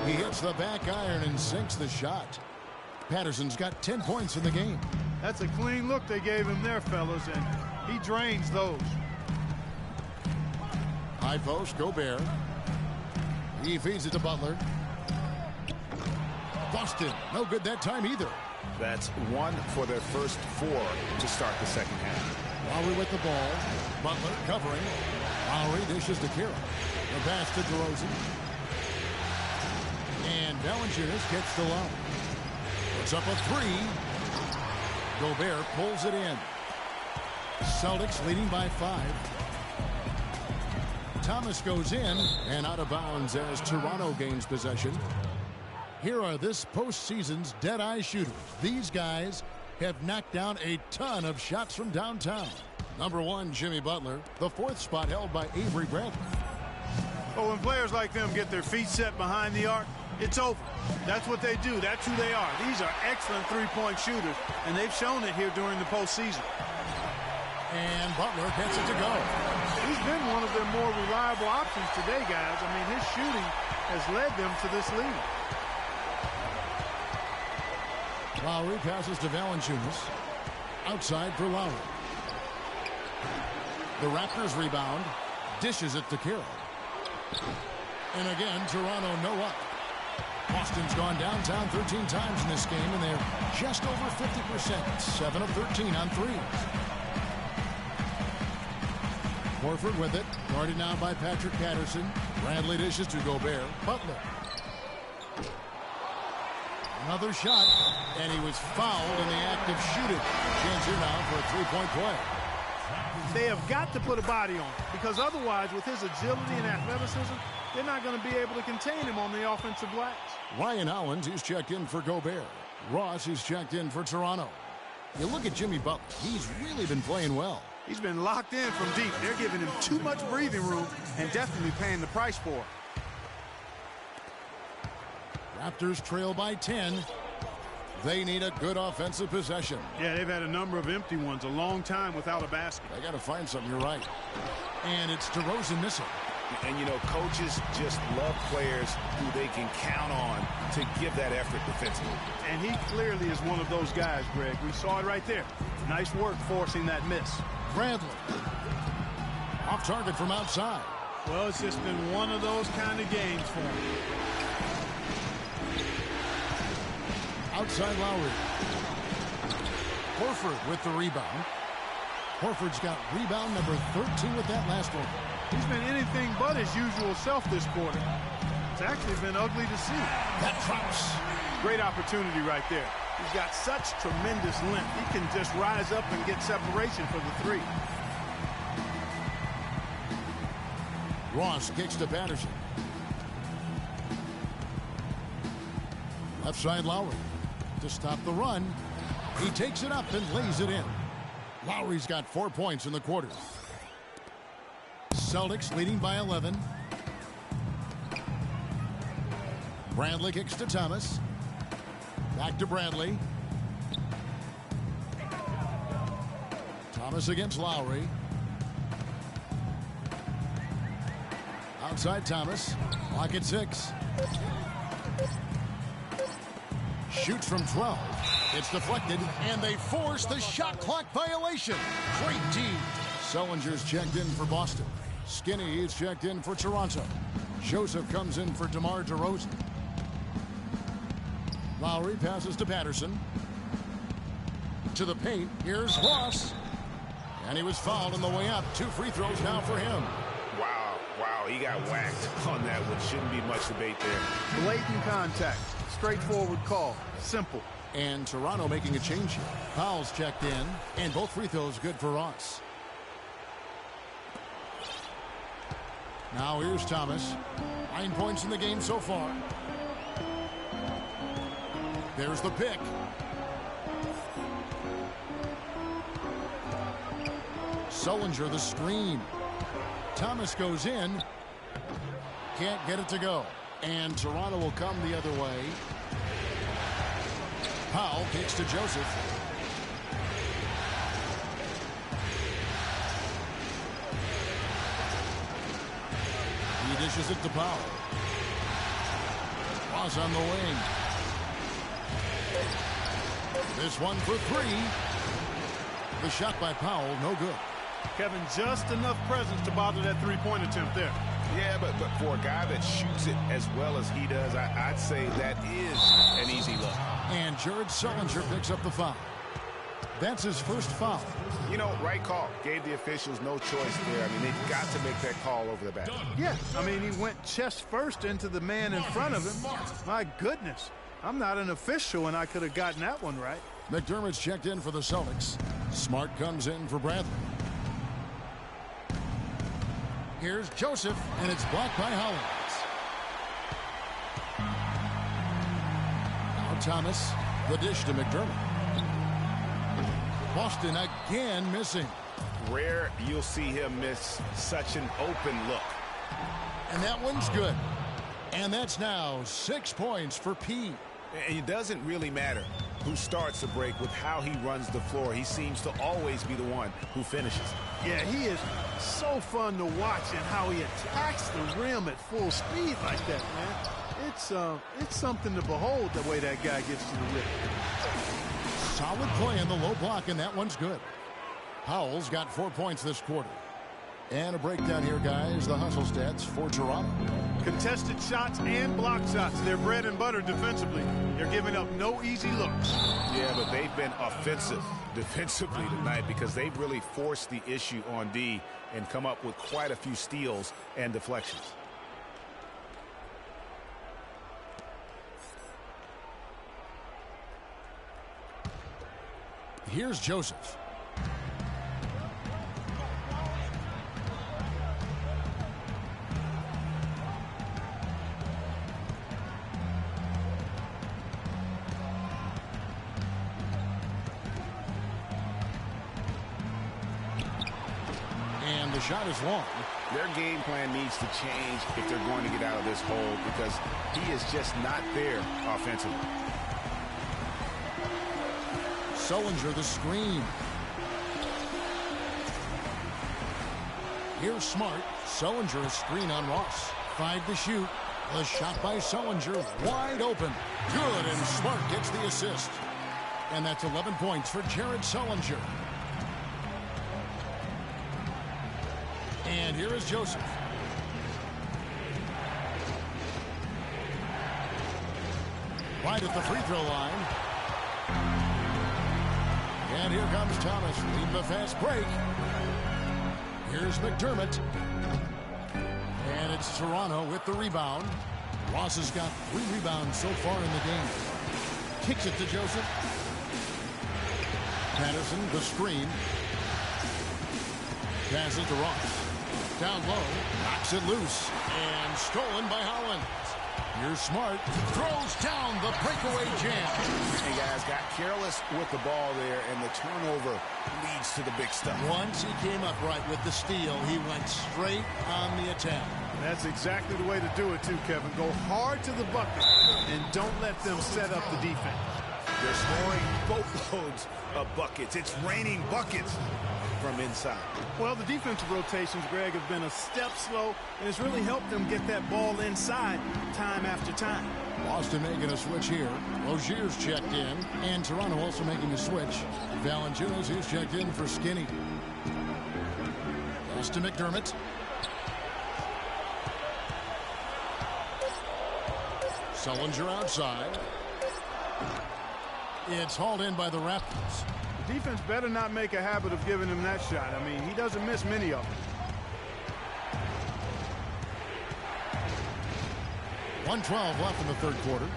he hits the back iron and sinks the shot. Patterson's got 10 points in the game. That's a clean look they gave him there, fellas, and he drains those. High post, Gobert. He feeds it to Butler. Boston, no good that time either. That's 1 for their first 4 to start the second half. Lowry with the ball. Butler covering. Lowry dishes to Carroll. The pass to DeRozan. And Valanciunas gets to Lowry. Puts up a 3. Gobert pulls it in. Celtics leading by 5. Thomas goes in and out of bounds as Toronto gains possession. Here are this postseason's dead-eye shooters. These guys have knocked down a ton of shots from downtown. Number 1, Jimmy Butler. The 4th spot held by Avery Bradley. Well, when players like them get their feet set behind the arc, it's over. That's what they do. That's who they are. These are excellent three-point shooters, and they've shown it here during the postseason. And Butler gets it to go. He's been one of their more reliable options today, guys. I mean, his shooting has led them to this lead. Lowry passes to Valanciunas. Outside for Lowry. The Raptors rebound. Dishes it to Carroll. And again, Toronto no up. Boston's gone downtown 13 times in this game, and they're just over 50%. 7 of 13 on threes. Horford with it. Guarded now by Patrick Patterson. Bradley dishes to Gobert. Butler. Another shot, and he was fouled in the act of shooting. Chance here now for a three-point play. They have got to put a body on it, because otherwise, with his agility and athleticism, they're not going to be able to contain him on the offensive glass. Ryan Allen, he's checked in for Gobert. Ross, he's checked in for Toronto. You look at Jimmy Butler. He's really been playing well. He's been locked in from deep. They're giving him too much breathing room and definitely paying the price for it. Raptors trail by 10. They need a good offensive possession. Yeah, they've had a number of empty ones, a long time without a basket. They got to find something, you're right. And it's DeRozan missing. And, you know, coaches just love players who they can count on to give that effort defensively. And he clearly is one of those guys, Greg. We saw it right there. Nice work forcing that miss. Bradley. Off target from outside. Well, it's just been one of those kind of games for him. Outside Lowry. Horford with the rebound. Horford's got rebound number 13 with that last one. He's been anything but his usual self this quarter. It's actually been ugly to see. That drops. Great opportunity right there. He's got such tremendous length. He can just rise up and get separation for the three. Ross kicks to Patterson. Left side Lowry. To stop the run, he takes it up and lays it in. Lowry's got 4 points in the quarter. Celtics leading by 11. Bradley kicks to Thomas. Back to Bradley. Thomas against Lowry. Outside Thomas. Clock at 6. Shoots from 12. It's deflected, and they force the shot clock violation. Great D. Sellinger's checked in for Boston. Skinny is checked in for Toronto. Joseph comes in for DeMar DeRozan. Lowry passes to Patterson. To the paint. Here's Ross. And he was fouled on the way up. 2 free throws now for him. Wow, he got whacked on that one. Shouldn't be much debate there. Blatant contact. Straightforward call. Simple. And Toronto making a change here. Powell's checked in, and both free throws good for Ross. Now here's Thomas. 9 points in the game so far. There's the pick. Sullinger the screen. Thomas goes in. Can't get it to go. And Toronto will come the other way. Powell kicks to Joseph. He dishes it to Powell. Ross on the wing. This one for three. The shot by Powell, no good. Kevin, just enough presence to bother that three-point attempt there. Yeah, but for a guy that shoots it as well as he does, I'd say that is an easy look. And Jared Sullinger picks up the foul. That's his first foul. You know, right call. Gave the officials no choice there. I mean, they've got to make that call over the back. Yeah, I mean, he went chest first into the man in front of him. My goodness. I'm not an official, and I could have gotten that one right. McDermott's checked in for the Celtics. Smart comes in for Bradley. Here's Joseph, and it's blocked by Hollins. Now Thomas, the dish to McDermott. Boston again missing. Rare you'll see him miss such an open look. And that one's good. And that's now 6 points for P. And it doesn't really matter who starts the break with how he runs the floor. He seems to always be the one who finishes. Yeah, he is so fun to watch and how he attacks the rim at full speed like that, man. It's something to behold the way that guy gets to the rim. Solid play in the low block, and that one's good. Powell's got 4 points this quarter. And a breakdown here, guys. The hustle stats for Toronto. Contested shots and block shots. They're bread and butter defensively. They're giving up no easy looks. Yeah, but they've been offensive defensively tonight because they've really forced the issue on D and come up with quite a few steals and deflections. Here's Joseph. And the shot is long. Their game plan needs to change if they're going to get out of this hole because he is just not there offensively. Sullinger the screen. Here's Smart. Sullinger a screen on Ross. 5 to shoot. The shot by Sullinger wide open. Good, and Smart gets the assist. And that's 11 points for Jared Sullinger. And here is Joseph. Right at the free throw line. And here comes Thomas leading the fast break. Here's McDermott. And it's Toronto with the rebound. Ross has got 3 rebounds so far in the game. Kicks it to Joseph. Patterson, the screen. Passes to Ross. Down low. Knocks it loose. And stolen by Hollins. Here's Smart. Throws down the breakaway jam. Hey, guys, got careless with the ball there, and the turnover leads to the big stuff. Once he came up right with the steal, he went straight on the attack. That's exactly the way to do it, too, Kevin. Go hard to the bucket and don't let them set up the defense. They're scoring boatloads of buckets. It's raining buckets from inside. Well, the defensive rotations, Greg, have been a step slow, and it's really helped them get that ball inside time after time. Boston making a switch here. Rozier's checked in, and Toronto also making a switch. Valanciunas is checked in for Skinny. Pass to McDermott. Sullinger outside. It's hauled in by the Raptors. The defense better not make a habit of giving him that shot. I mean, he doesn't miss many of them. 1:12 left in the third quarter.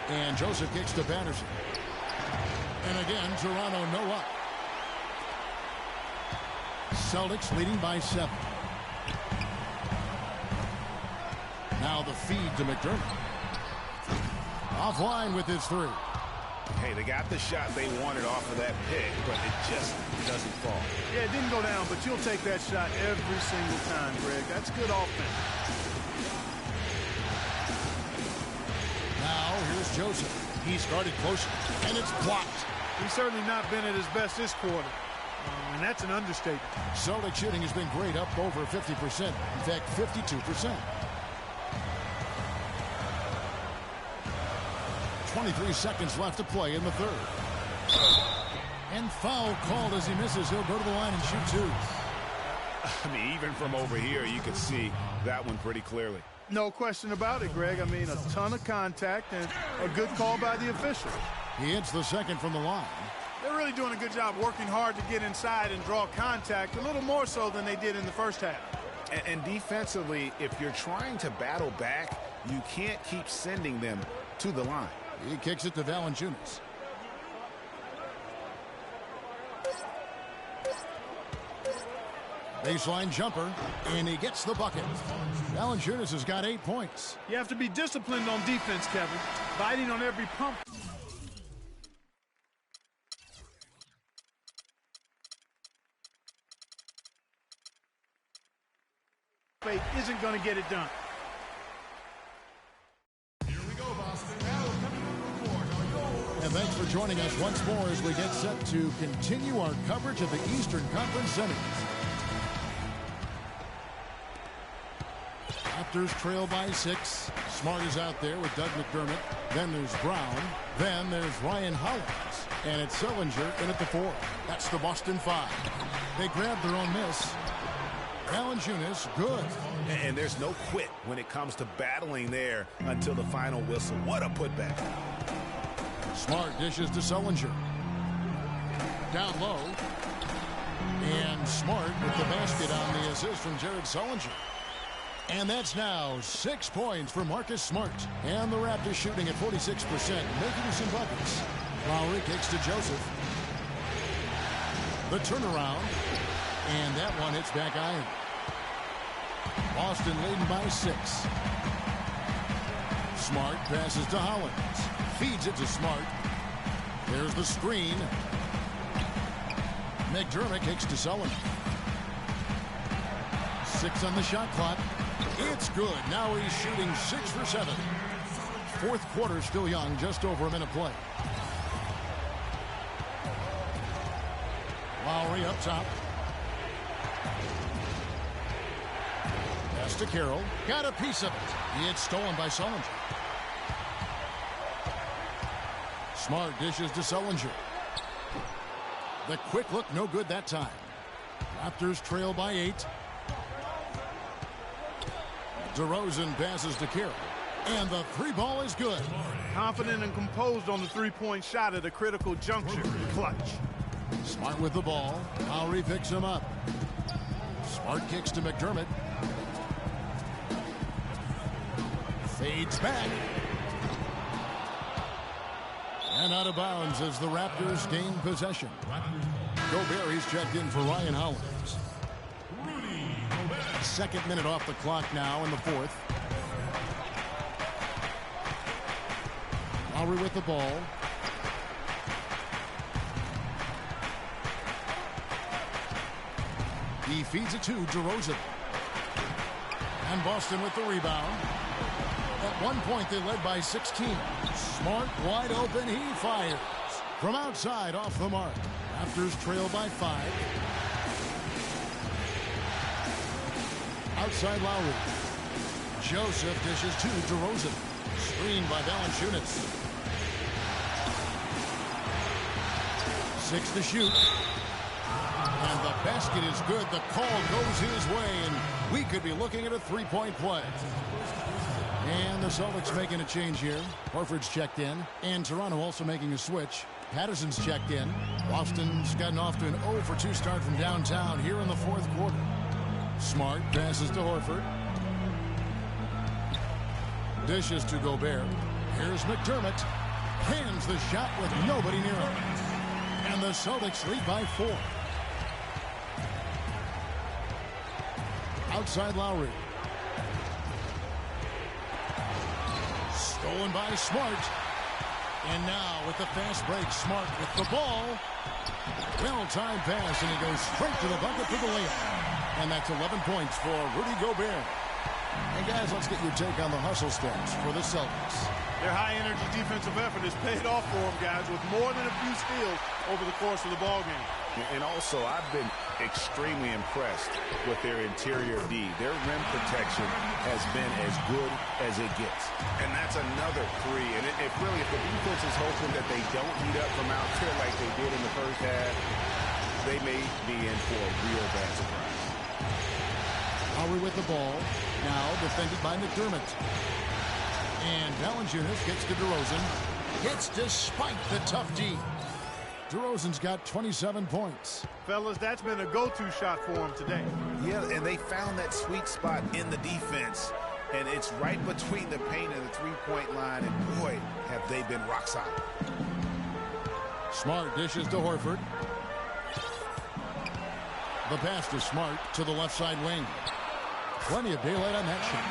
And Joseph kicks to Patterson. And again, Toronto no up. Celtics leading by 7. Now the feed to McDermott. Offline with his 3. Hey, they got the shot they wanted off of that pick, but it just doesn't fall. Yeah, it didn't go down, but you'll take that shot every single time, Greg. That's good offense. Now, here's Joseph. He started closer, and it's blocked. He's certainly not been at his best this quarter. And that's an understatement. Celtic shooting has been great, up over 50%. In fact, 52%. 23 seconds left to play in the third. And foul called as he misses. He'll go to the line and shoot two. I mean, even from over here, you can see that one pretty clearly. No question about it, Greg. I mean, a ton of contact and a good call by the officials. He hits the second from the line. They're really doing a good job working hard to get inside and draw contact, a little more so than they did in the first half. And defensively, if you're trying to battle back, you can't keep sending them to the line. He kicks it to Valanciunas. Baseline jumper, and he gets the bucket. Valanciunas has got 8 points. You have to be disciplined on defense, Kevin. Biting on every pump. Isn't going to get it done. Here we go, Boston. Now coming to the court. And thanks for joining us once more as we get set to continue our coverage of the Eastern Conference Semis. Raptors trail by 6. Smart is out there with Doug McDermott. Then there's Brown. Then there's Ryan Hollins. And it's Sullinger in at the 4. That's the Boston 5. They grab their own miss. Valanciunas, good. And there's no quit when it comes to battling there until the final whistle. What a putback. Smart dishes to Sullinger. Down low. And Smart with the basket on the assist from Jared Sullinger. And that's now 6 points for Marcus Smart. And the Raptors shooting at 46%, making some buckets. Lowry kicks to Joseph. The turnaround. And that one hits back iron. Boston leading by 6. Smart passes to Hollins. Feeds it to Smart. There's the screen. McDermott kicks to Sullivan. 6 on the shot clock. It's good. Now he's shooting 6 for 7. Fourth quarter still young, just over a minute play. Lowry up top. Pass to Carroll. Got a piece of it. It's stolen by Sullinger. Smart dishes to Sullinger. The quick look, no good that time. Raptors trail by 8. DeRozan passes to Carroll. And the 3 ball is good. Confident and composed on the three-point shot at a critical juncture. Clutch. Smart with the ball. Lowry picks him up. Smart kicks to McDermott. Fades back. And out of bounds as the Raptors gain possession. Gobert, he's checked in for Ryan Hollins. Second minute off the clock now in the fourth. Lowry with the ball. He feeds it to DeRozan. And Boston with the rebound. At one point, they led by 16. Smart wide open. He fires. From outside off the mark. Raptors trail by 5. Outside Lowry. Joseph dishes to DeRozan. Screened by Valanciunas. 6 to shoot. And the basket is good. The call goes his way, and we could be looking at a three-point play. And the Celtics making a change here. Horford's checked in, and Toronto also making a switch. Patterson's checked in. Boston's gotten off to an 0 for 2 start from downtown here in the fourth quarter. Smart passes to Horford. Dishes to Gobert. Here's McDermott. Hands the shot with nobody near him. And the Celtics lead by 4. Outside Lowry. Stolen by Smart. And now with the fast break, Smart with the ball. Well-timed pass, and he goes straight to the bucket for the layup. And that's 11 points for Rudy Gobert. And guys, let's get your take on the hustle steps for the Celtics. Their high-energy defensive effort has paid off for them, guys, with more than a few steals over the course of the ballgame. And also, I've been extremely impressed with their interior D. Their rim protection has been as good as it gets. And that's another three. And if the defense is hoping that they don't heat up from out there like they did in the first half, they may be in for a real bad surprise. Lowry with the ball. Now defended by McDermott. And Valanciunas gets to DeRozan. Hits despite the tough D. DeRozan's got 27 points. Fellas, that's been a go-to shot for him today. Yeah, and they found that sweet spot in the defense. And it's right between the paint and the three-point line. And boy, have they been rock solid. Smart dishes to Horford. The pass to Smart to the left side wing. Plenty of daylight on that shot.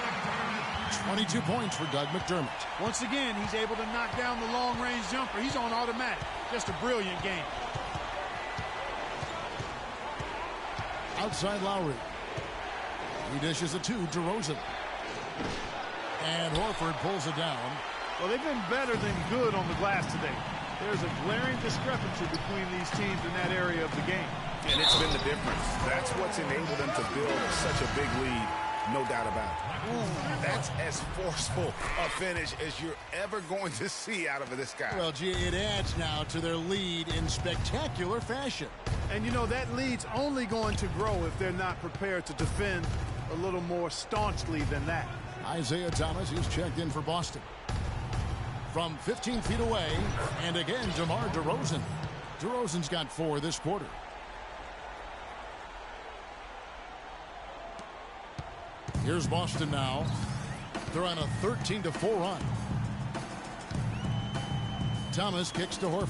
22 points for Doug McDermott. Once again, he's able to knock down the long-range jumper. He's on automatic. Just a brilliant game. Outside Lowry. He dishes it to DeRozan. And Horford pulls it down. Well, they've been better than good on the glass today. There's a glaring discrepancy between these teams in that area of the game. And it's been the difference. That's what's enabled them to build such a big lead, no doubt about it. Ooh, that's as forceful a finish as you're ever going to see out of this guy. Well, gee, it adds now to their lead in spectacular fashion. And, you know, that lead's only going to grow if they're not prepared to defend a little more staunchly than that. Isaiah Thomas, he's checked in for Boston. From 15 feet away, and again, DeMar DeRozan. DeRozan's got 4 this quarter. Here's Boston now. They're on a 13-4 run. Thomas kicks to Horford.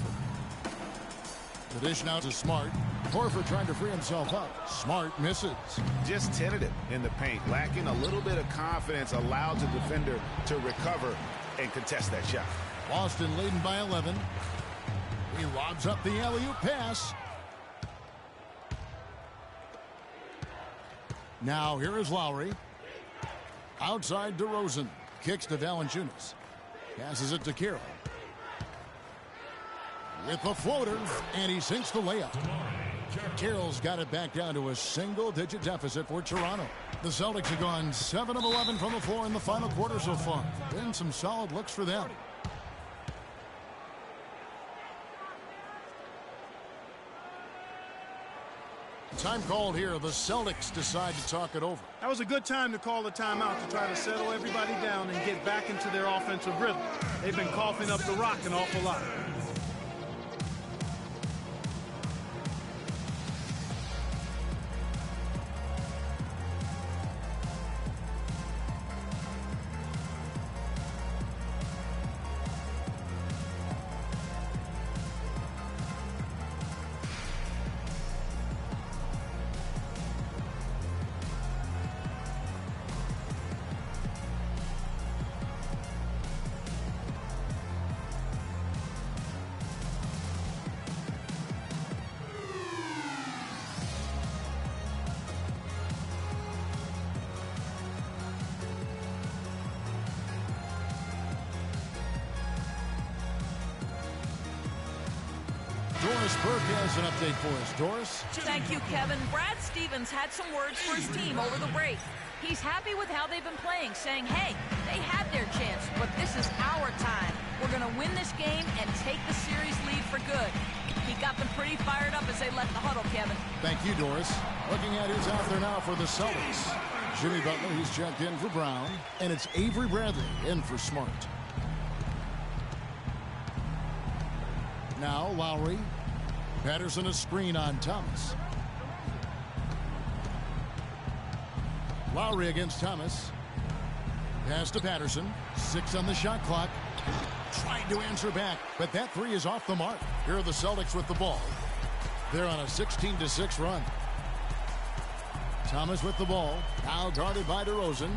The dish now to Smart. Horford trying to free himself up. Smart misses. Just tentative in the paint. Lacking a little bit of confidence allows the defender to recover and contest that shot. Boston leading by 11. He lobs up the alley-oop pass. Now here is Lowry. Outside DeRozan. Kicks to Valanciunas. Passes it to Carroll. With the floater, and he sinks the layup. Carroll's got it back down to a single-digit deficit for Toronto. The Celtics have gone 7 of 11 from the floor in the final quarter so far. Been some solid looks for them. Time called here. The Celtics decide to talk it over. That was a good time to call the timeout to try to settle everybody down and get back into their offensive rhythm. They've been coughing up the rock an awful lot. Doris Burke has an update for us. Doris? Thank you, Kevin. Brad Stevens had some words for his team over the break. He's happy with how they've been playing, saying, hey, they had their chance, but this is our time. We're going to win this game and take the series lead for good. He got them pretty fired up as they left the huddle, Kevin. Thank you, Doris. Looking at who's out there now for the Celtics. Jimmy Butler, he's checked in for Brown. And it's Avery Bradley in for Smart. Now Lowry. Patterson a screen on Thomas. Lowry against Thomas. Pass to Patterson. 6 on the shot clock. Trying to answer back, but that 3 is off the mark. Here are the Celtics with the ball. They're on a 16-6 run. Thomas with the ball. Now guarded by DeRozan.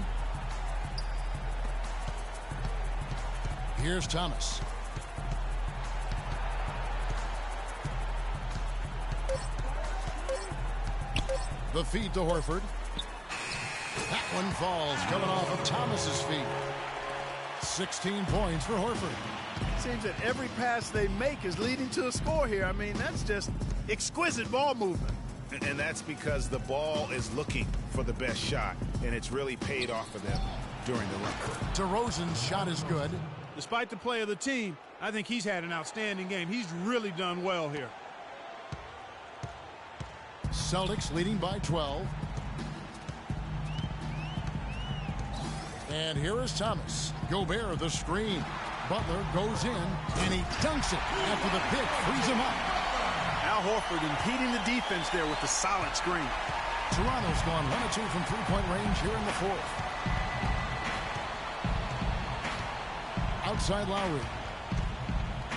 Here's Thomas. The feed to Horford. That one falls, coming off of Thomas's feet. 16 points for Horford. Seems that every pass they make is leading to a score here. I mean, that's just exquisite ball movement. And that's because the ball is looking for the best shot, and it's really paid off for them during the run. DeRozan's shot is good. Despite the play of the team, I think he's had an outstanding game. He's really done well here. Celtics leading by 12. And here is Thomas. Gobert, the screen. Butler goes in, and he dunks it after the pick frees him up. Al Horford impeding the defense there with the solid screen. Toronto's gone 1 of 2 from three-point range here in the fourth. Outside Lowry.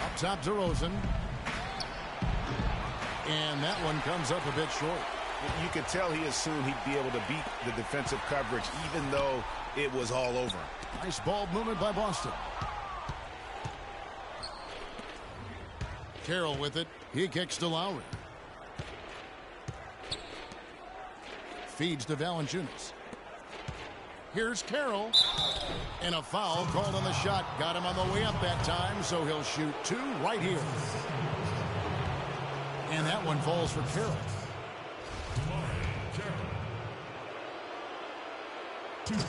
Up top DeRozan. And that one comes up a bit short. You could tell he assumed he'd be able to beat the defensive coverage, even though it was all over. Nice ball movement by Boston. Carroll with it. He kicks to Lowry. Feeds to Valanciunas. Here's Carroll. And a foul called on the shot. Got him on the way up that time, so he'll shoot 2 right here. And that one falls for Carroll.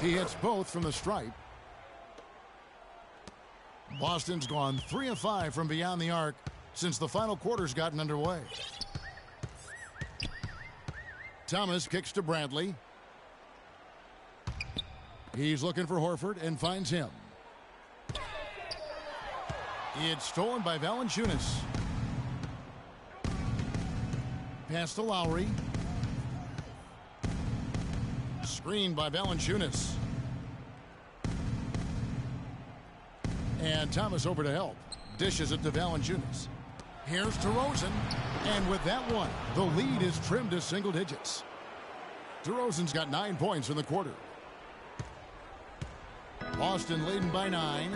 He hits both from the stripe. Boston's gone 3 of 5 from beyond the arc since the final quarter's gotten underway. Thomas kicks to Bradley. He's looking for Horford and finds him. It's stolen by Valanciunas. Pass to Lowry. Screen by Valanciunas. And Thomas over to help. Dishes it to Valanciunas. Here's DeRozan. And with that one, the lead is trimmed to single digits. DeRozan's got 9 points in the quarter. Boston leading by 9.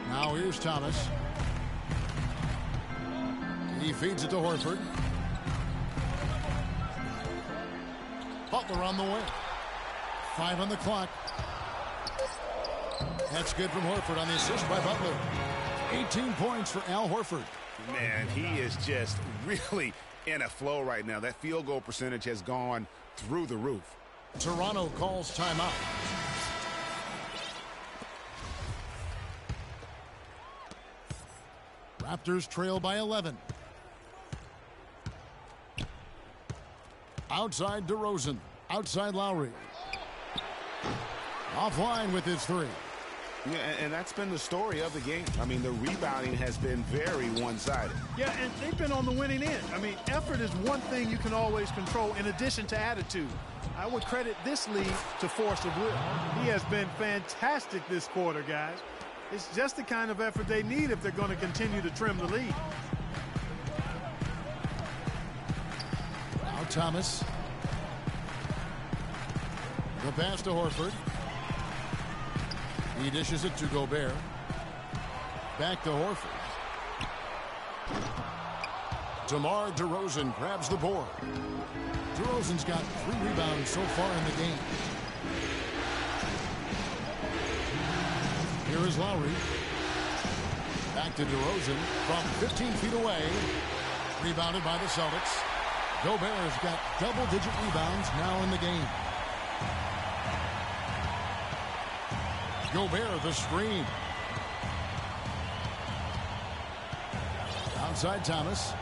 Now here's Thomas. He feeds it to Horford. Butler on the way. 5 on the clock. That's good from Horford on the assist by Butler. 18 points for Al Horford. Man, he is just really in a flow right now. That field goal percentage has gone through the roof. Toronto calls timeout. Raptors trail by 11. Outside DeRozan. Outside Lowry. Offline with his 3. Yeah, and that's been the story of the game. I mean, the rebounding has been very one-sided. Yeah, and they've been on the winning end. I mean, effort is one thing you can always control in addition to attitude. I would credit this lead to force of will. He has been fantastic this quarter, guys. It's just the kind of effort they need if they're going to continue to trim the lead. Now Thomas. The pass to Horford. He dishes it to Gobert. Back to Horford. DeMar DeRozan grabs the board. DeRozan's got 3 rebounds so far in the game. Here is Lowry. Back to DeRozan from 15 feet away. Rebounded by the Celtics. Gobert's got double-digit rebounds now in the game. Gobert, the screen. Outside Thomas.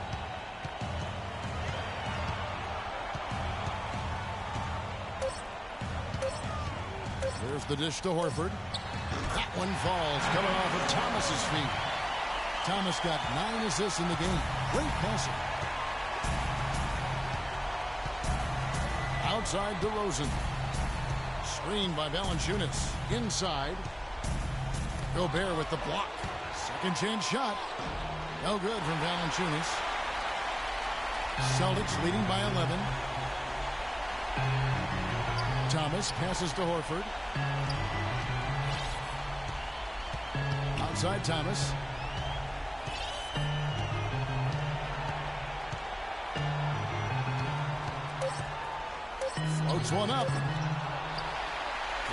There's the dish to Horford. That one falls, coming off of Thomas's feet. Thomas got 9 assists in the game. Great passing. Outside DeRozan. Screened by Valanciunas. Inside. Gobert with the block. Second chance shot. No good from Valanciunas. Celtics leading by 11. Thomas passes to Horford. Outside Thomas. Floats one up.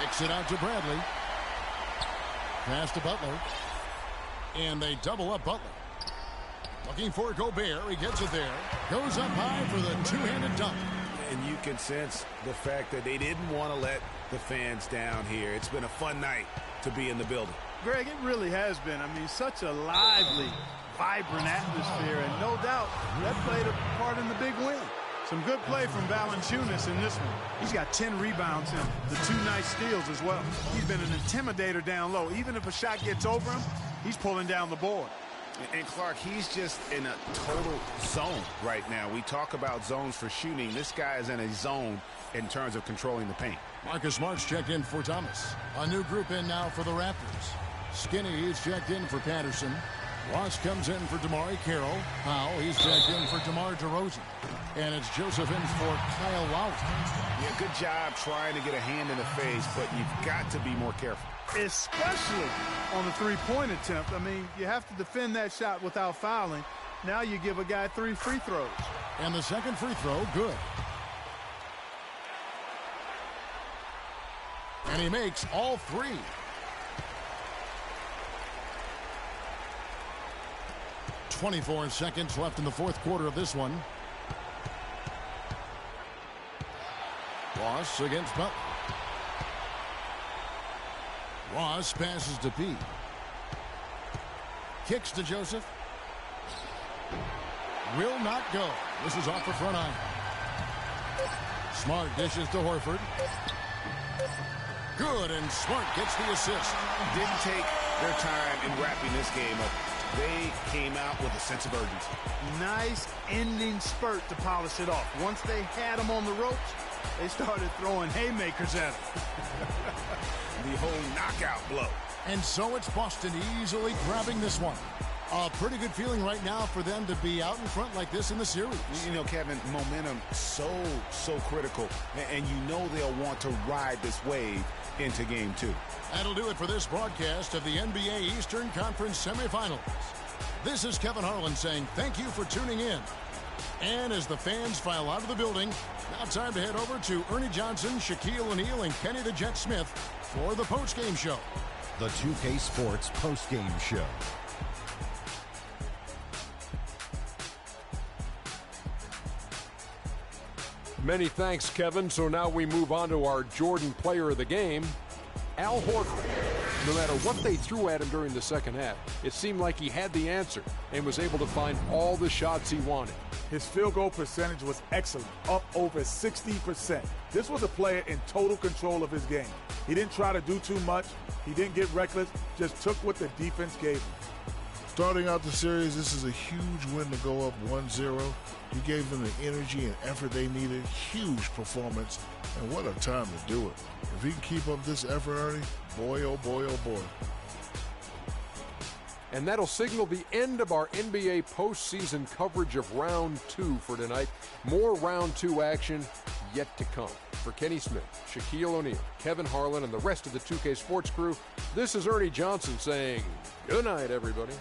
Kicks it out to Bradley. Pass to Butler. And they double up Butler. Looking for Gobert. He gets it there. Goes up high for the two-handed dunk. And you can sense the fact that they didn't want to let the fans down here. It's been a fun night to be in the building. Greg, it really has been. I mean, such a lively, vibrant atmosphere, and no doubt that played a part in the big win. Some good play from Valanciunas in this one. He's got 10 rebounds and the 2 nice steals as well. He's been an intimidator down low. Even if a shot gets over him, he's pulling down the board. And Clark, he's just in a total zone right now. We talk about zones for shooting. This guy is in a zone in terms of controlling the paint. Marcus Smart's checked in for Thomas. A new group in now for the Raptors. Skinny is checked in for Patterson. Ross comes in for DeMar Carroll. Powell, he's checked in for DeMar DeRozan. And it's Joseph in for Kyle Lowry. Yeah, good job trying to get a hand in the face, but you've got to be more careful. Especially on the three-point attempt. I mean, you have to defend that shot without fouling. Now you give a guy 3 free throws. And the second free throw, good. And he makes all 3. .24 seconds left in the fourth quarter of this one. Ross against Butler. Ross passes to P. Kicks to Joseph. Will not go. This is off the front iron. Smart dishes to Horford. Good, and Smart gets the assist. Didn't take their time in wrapping this game up. They came out with a sense of urgency. Nice ending spurt to polish it off. Once they had him on the ropes, they started throwing haymakers at him. The whole knockout blow. And so it's Boston easily grabbing this one. A pretty good feeling right now for them to be out in front like this in the series. You know, Kevin, momentum so critical. And you know they'll want to ride this wave into game 2. That'll do it for this broadcast of the NBA Eastern Conference semifinals. This is Kevin Harlan saying thank you for tuning in. And as the fans file out of the building, now time to head over to Ernie Johnson, Shaquille O'Neal, and Kenny the Jet Smith for the postgame show. The 2K Sports postgame show. Many thanks, Kevin. So now we move on to our Jordan player of the game, Al Horford. No matter what they threw at him during the second half, it seemed like he had the answer and was able to find all the shots he wanted. His field goal percentage was excellent, up over 60%. This was a player in total control of his game. He didn't try to do too much. He didn't get reckless, just took what the defense gave him. Starting out the series, this is a huge win to go up 1-0. He gave them the energy and effort they needed. Huge performance, and what a time to do it. If he can keep up this effort, Ernie, boy, oh boy, oh boy. And that'll signal the end of our NBA postseason coverage of Round 2 for tonight. More Round 2 action yet to come. For Kenny Smith, Shaquille O'Neal, Kevin Harlan, and the rest of the 2K Sports crew, this is Ernie Johnson saying good night, everybody.